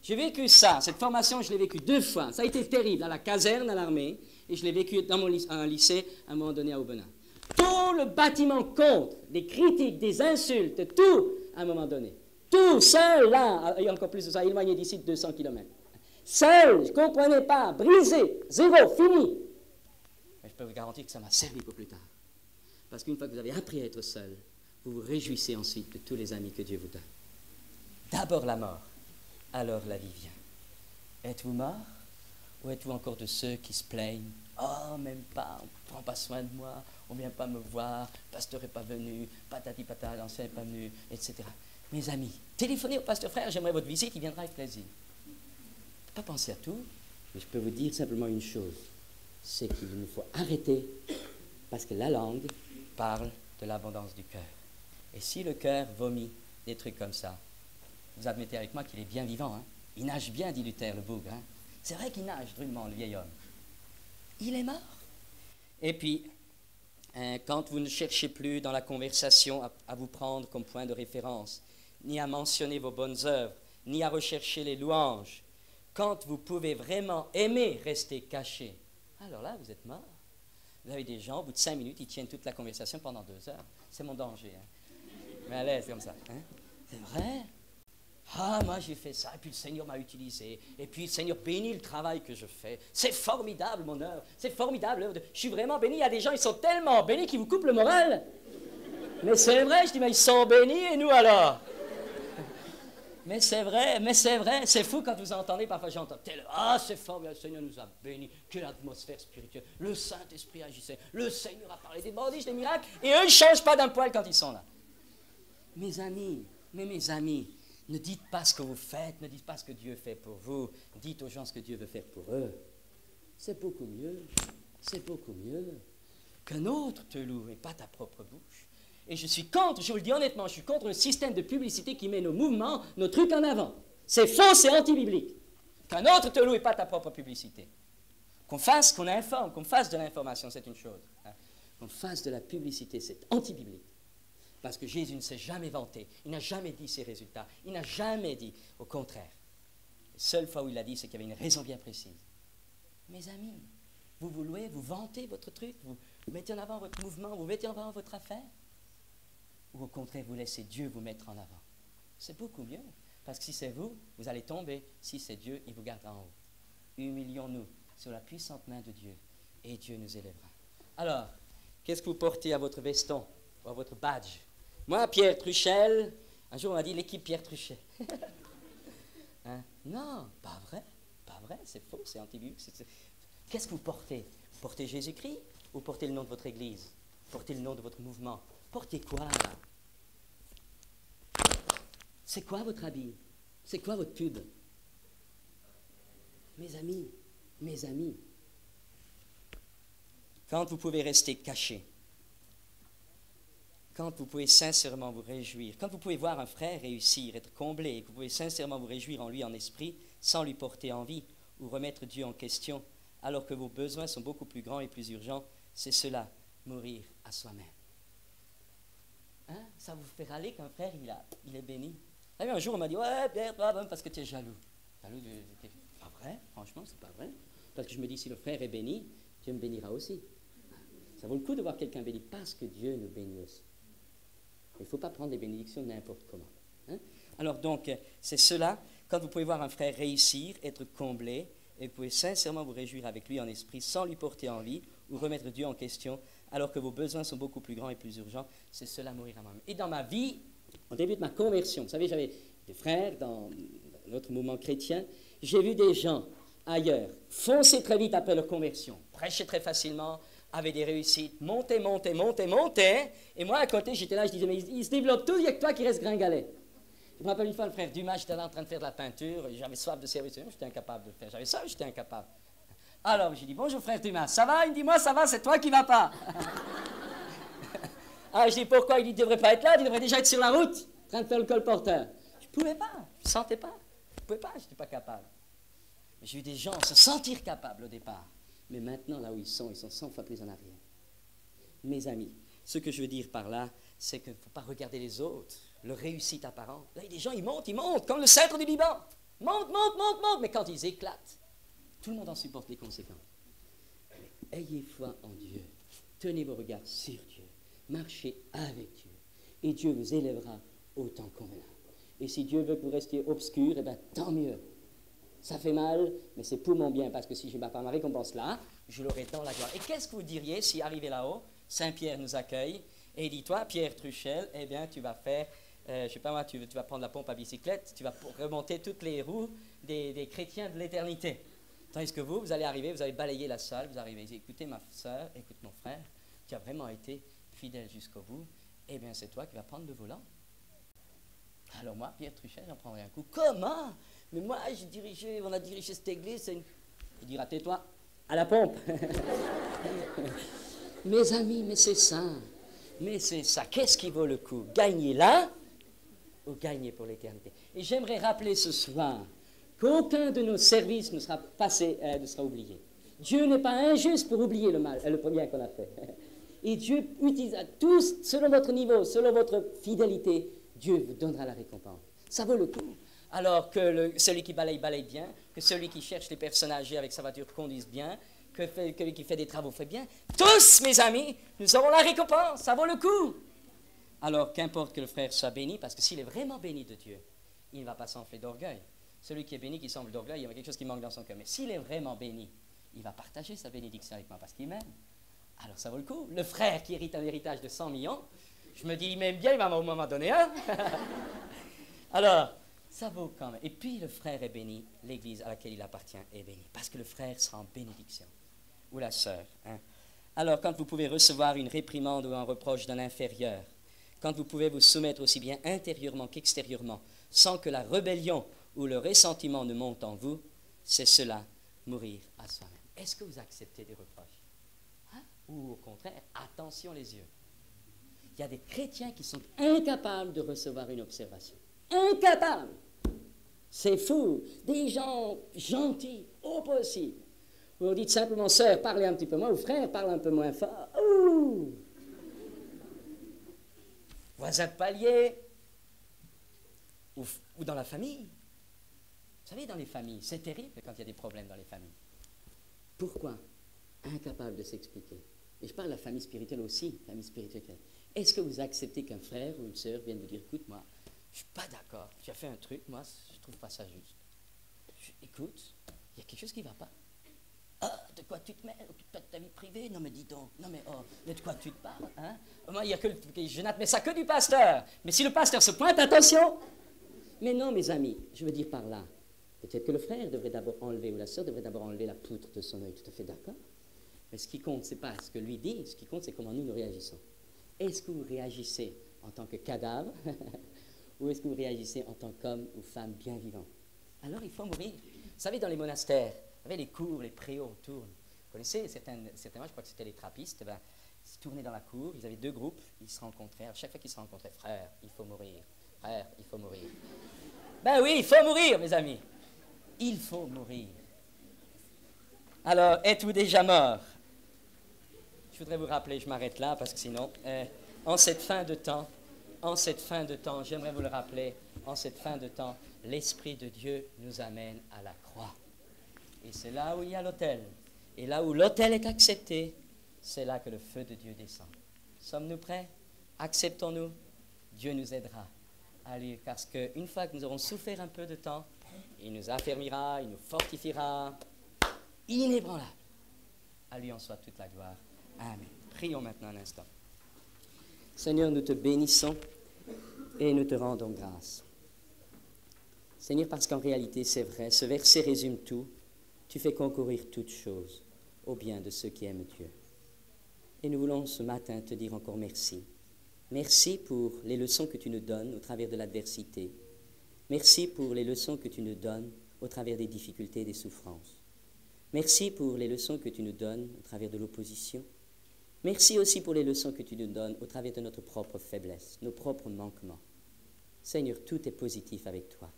J'ai vécu ça, cette formation, je l'ai vécue 2 fois. Ça a été terrible, à la caserne, à l'armée, et je l'ai vécu dans un lycée, à un moment donné à Aubenas. Tout le bâtiment compte, des critiques, des insultes, tout, à un moment donné. Tout, seul, là, et encore plus de ça, éloigné d'ici de 200 km. Seul, je ne comprenais pas, brisé, zéro, fini. Mais je peux vous garantir que ça m'a servi pour plus tard. Parce qu'une fois que vous avez appris à être seul, vous vous réjouissez ensuite de tous les amis que Dieu vous donne. D'abord la mort, alors la vie vient. Êtes-vous mort? Ou êtes-vous encore de ceux qui se plaignent? Oh, même pas, on ne prend pas soin de moi, on ne vient pas me voir, le pasteur n'est pas venu, patati patata, l'ancien n'est pas venu, etc. Mes amis, téléphonez au pasteur frère, j'aimerais votre visite, il viendra avec plaisir. Pas penser à tout, mais je peux vous dire simplement une chose, c'est qu'il nous faut arrêter, parce que la langue parle de l'abondance du cœur. Et si le cœur vomit des trucs comme ça, vous admettez avec moi qu'il est bien vivant, hein? Il nage bien, dit Luther, le bougre. Hein? C'est vrai qu'il nage drôlement, le vieil homme. Il est mort. Et puis, quand vous ne cherchez plus dans la conversation à vous prendre comme point de référence, ni à mentionner vos bonnes œuvres, ni à rechercher les louanges, quand vous pouvez vraiment aimer rester caché, alors là, vous êtes mort. Vous avez des gens, au bout de 5 minutes, ils tiennent toute la conversation pendant 2 heures. C'est mon danger. Hein? Mais à l'aise comme ça. Hein? C'est vrai. Ah, moi j'ai fait ça, et puis le Seigneur m'a utilisé, et puis le Seigneur bénit le travail que je fais. C'est formidable mon œuvre, c'est formidable. Je suis vraiment béni. Il y a des gens, ils sont tellement bénis qu'ils vous coupent le moral. Mais c'est vrai, je dis, mais ils sont bénis, et nous alors? Mais c'est vrai, c'est fou quand vous entendez, parfois j'entends tel, ah c'est formidable, le Seigneur nous a bénis, quelle atmosphère spirituelle, le Saint-Esprit agissait, le Seigneur a parlé des prodiges, des miracles, et eux ils ne changent pas d'un poil quand ils sont là. Mes amis, ne dites pas ce que vous faites, ne dites pas ce que Dieu fait pour vous, dites aux gens ce que Dieu veut faire pour eux. C'est beaucoup mieux qu'un autre te loue et pas ta propre bouche. Et je suis contre, je vous le dis honnêtement, je suis contre le système de publicité qui met nos mouvements, nos trucs en avant. C'est faux, c'est anti-biblique. Qu'un autre te loue et pas ta propre publicité. Qu'on informe, qu'on fasse de l'information, c'est une chose. Hein. Qu'on fasse de la publicité, c'est anti-biblique. Parce que Jésus ne s'est jamais vanté, il n'a jamais dit ses résultats, il n'a jamais dit, au contraire. La seule fois où il l'a dit, c'est qu'il y avait une raison bien précise. Mes amis, vous vous louez, vous vantez votre truc, vous mettez en avant votre mouvement, vous mettez en avant votre affaire, ou au contraire, vous laissez Dieu vous mettre en avant. C'est beaucoup mieux, parce que si c'est vous, vous allez tomber. Si c'est Dieu, il vous gardera en haut. Humilions-nous sur la puissante main de Dieu, et Dieu nous élèvera. Alors, qu'est-ce que vous portez à votre veston, ou à votre badge? Moi, Pierre Truchel, un jour on m'a dit l'équipe Pierre Truchel. Hein? Non, pas vrai, c'est faux, c'est anti-biblique. Qu'est-ce que vous portez? Vous portez Jésus-Christ ou portez le nom de votre église? Portez le nom de votre mouvement? Portez quoi là? C'est quoi votre habit? C'est quoi votre pub? Mes amis, quand vous pouvez rester caché, quand vous pouvez sincèrement vous réjouir, quand vous pouvez voir un frère réussir, être comblé, et que vous pouvez sincèrement vous réjouir en lui en esprit, sans lui porter envie ou remettre Dieu en question, alors que vos besoins sont beaucoup plus grands et plus urgents, c'est cela, mourir à soi-même. Hein? Ça vous fait râler qu'un frère, il est béni. Vous savez, un jour, on m'a dit, ouais, Pierre, parce que tu es jaloux. Jaloux de... Pas vrai, franchement, c'est pas vrai. Parce que je me dis, si le frère est béni, Dieu me bénira aussi. Ça vaut le coup de voir quelqu'un béni, parce que Dieu nous bénit aussi. Il ne faut pas prendre les bénédictions n'importe comment. Hein? Alors donc, c'est cela, quand vous pouvez voir un frère réussir, être comblé, et vous pouvez sincèrement vous réjouir avec lui en esprit, sans lui porter envie, ou remettre Dieu en question, alors que vos besoins sont beaucoup plus grands et plus urgents, c'est cela, mourir à moi-même. Et dans ma vie, au début de ma conversion, vous savez, j'avais des frères dans notre mouvement chrétien, j'ai vu des gens ailleurs foncer très vite après leur conversion, prêcher très facilement, avaient des réussites, montaient, et moi à côté, j'étais là, je disais, mais ils se développent tous, il n'y a que toi qui reste gringalet. Je me rappelle une fois, le frère Dumas, j'étais là en train de faire de la peinture, j'avais soif de service, j'étais incapable de le faire, j'avais ça, j'étais incapable. Alors, j'ai dit, bonjour frère Dumas, ça va? Il me dit, moi ça va, c'est toi qui vas pas. Ah, je dis, pourquoi? Il dit, tu ne devrais pas être là, tu devrais déjà être sur la route, en train de faire le colporteur. Je ne pouvais pas, je ne sentais pas, je ne pouvais pas, je n'étais pas capable. J'ai eu des gens se sentir capables au départ. Mais maintenant, là où ils sont 100 fois plus en arrière. Mes amis, ce que je veux dire par là, c'est qu'il ne faut pas regarder les autres, leur réussite apparente. Là, il y a des gens, ils montent, comme le cèdre du Liban. Montent, mais quand ils éclatent, tout le monde en supporte les conséquences. Mais ayez foi en Dieu, tenez vos regards sur Dieu, marchez avec Dieu, et Dieu vous élèvera au temps convenable. Et si Dieu veut que vous restiez obscurs, eh bien, tant mieux. Ça fait mal, mais c'est pour mon bien, parce que si je n'ai pas ma récompense là, je l'aurai dans la gloire. Et qu'est-ce que vous diriez si, arrivé là-haut, Saint-Pierre nous accueille et dit, toi, Pierre Truchel, eh bien, tu vas faire, je ne sais pas moi, tu vas prendre la pompe à bicyclette, tu vas remonter toutes les roues des chrétiens de l'éternité. Tandis que vous allez arriver, vous allez balayer la salle, vous arrivez, écoutez ma soeur, écoute mon frère, tu as vraiment été fidèle jusqu'au bout, eh bien, c'est toi qui vas prendre le volant. Alors moi, Pierre Truchel, j'en prendrai un coup. Comment? Mais moi, on a dirigé cette église. Il dira, tais-toi, à la pompe. Mes amis, mais c'est ça. Qu'est-ce qui vaut le coup? Gagner là ou gagner pour l'éternité? Et j'aimerais rappeler ce soir qu'aucun de nos services ne sera oublié. Dieu n'est pas injuste pour oublier le bien qu'on a fait. Et Dieu utilise à tous, selon votre niveau, selon votre fidélité, Dieu vous donnera la récompense. Ça vaut le coup. Alors que celui qui balaye bien, que celui qui cherche les personnes âgées avec sa voiture conduise bien, que celui qui fait des travaux fait bien. Tous, mes amis, nous aurons la récompense. Ça vaut le coup. Alors, qu'importe que le frère soit béni, parce que s'il est vraiment béni de Dieu, il ne va pas s'enfler d'orgueil. Celui qui est béni, qui semble d'orgueil, il y a quelque chose qui manque dans son cœur. Mais s'il est vraiment béni, il va partager sa bénédiction avec moi parce qu'il m'aime. Alors, ça vaut le coup. Le frère qui hérite un héritage de 100 millions, je me dis, il m'aime bien, il va au moment donné un. Alors, ça vaut quand même. Et puis, le frère est béni, l'église à laquelle il appartient est bénie. Parce que le frère sera en bénédiction. Ou la sœur. Hein. Alors, quand vous pouvez recevoir une réprimande ou un reproche d'un inférieur, quand vous pouvez vous soumettre aussi bien intérieurement qu'extérieurement, sans que la rébellion ou le ressentiment ne monte en vous, c'est cela, mourir à soi-même. Est-ce que vous acceptez des reproches? Hein? Ou au contraire, attention les yeux. Il y a des chrétiens qui sont incapables de recevoir une observation. Incapables. C'est fou. Des gens gentils, au possible. Vous dites simplement, sœur, parlez un petit peu moins, ou frère, parle un peu moins fort. Ouh! Voisin de palier. Ou dans la famille. Vous savez, dans les familles, c'est terrible quand il y a des problèmes dans les familles. Pourquoi? Incapable de s'expliquer. Et je parle de la famille spirituelle aussi, famille spirituelle. Est-ce que vous acceptez qu'un frère ou une sœur vienne vous dire, écoute, moi, je ne suis pas d'accord, tu as fait un truc, moi, je ne trouve pas ça juste. Écoute, il y a quelque chose qui ne va pas. Ah, de quoi tu te mêles? De ta vie privée? Non, mais dis donc. Non, mais oh, de quoi tu te parles, hein? Moi, il y a que je n'admets ça que du pasteur. Mais si le pasteur se pointe, attention! Mais non, mes amis, je veux dire par là, peut-être que le frère devrait d'abord enlever, ou la sœur devrait d'abord enlever la poutre de son œil, tout à fait d'accord. Mais ce qui compte, ce n'est pas ce que lui dit, ce qui compte, c'est comment nous réagissons. Est-ce que vous réagissez en tant que cadavre, ou est-ce que vous réagissez en tant qu'homme ou femme bien vivant? Alors il faut mourir. Vous savez, dans les monastères, vous savez, les cours, les préaux, on tourne. Vous connaissez, certainement, je crois que c'était les trappistes, ils se tournaient dans la cour, ils avaient deux groupes, ils se rencontraient. Alors, chaque fois qu'ils se rencontraient, frère, il faut mourir. Frère, il faut mourir. Ben oui, il faut mourir, mes amis. Il faut mourir. Alors, êtes-vous déjà mort? Je voudrais vous rappeler, je m'arrête là, parce que sinon, en cette fin de temps, j'aimerais vous le rappeler, en cette fin de temps, l'Esprit de Dieu nous amène à la croix. Et c'est là où il y a l'autel. Et là où l'autel est accepté, c'est là que le feu de Dieu descend. Sommes-nous prêts? Acceptons-nous? Dieu nous aidera. Allez, parce qu'une fois que nous aurons souffert un peu de temps, il nous affermira, il nous fortifiera, inébranlable. À lui en soit toute la gloire. Amen. Prions maintenant un instant. Seigneur, nous te bénissons et nous te rendons grâce. Seigneur, parce qu'en réalité, c'est vrai, ce verset résume tout. Tu fais concourir toutes choses au bien de ceux qui aiment Dieu. Et nous voulons ce matin te dire encore merci. Merci pour les leçons que tu nous donnes au travers de l'adversité. Merci pour les leçons que tu nous donnes au travers des difficultés et des souffrances. Merci pour les leçons que tu nous donnes au travers de l'opposition. Merci aussi pour les leçons que tu nous donnes au travers de notre propre faiblesse, nos propres manquements. Seigneur, tout est positif avec toi.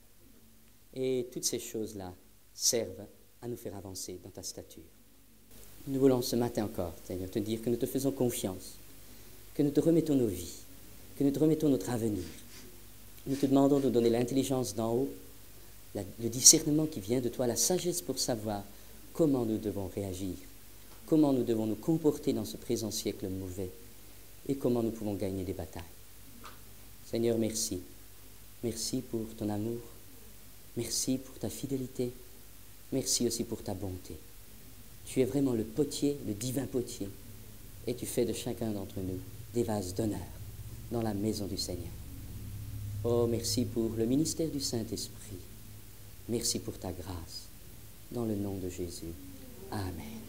Et toutes ces choses-là servent à nous faire avancer dans ta stature. Nous voulons ce matin encore, Seigneur, te dire que nous te faisons confiance, que nous te remettons nos vies, que nous te remettons notre avenir. Nous te demandons de donner l'intelligence d'en haut, le discernement qui vient de toi, la sagesse pour savoir comment nous devons réagir, comment nous devons nous comporter dans ce présent siècle mauvais et comment nous pouvons gagner des batailles. Seigneur, merci. Merci pour ton amour. Merci pour ta fidélité. Merci aussi pour ta bonté. Tu es vraiment le potier, le divin potier, et tu fais de chacun d'entre nous des vases d'honneur dans la maison du Seigneur. Oh, merci pour le ministère du Saint-Esprit. Merci pour ta grâce. Dans le nom de Jésus. Amen.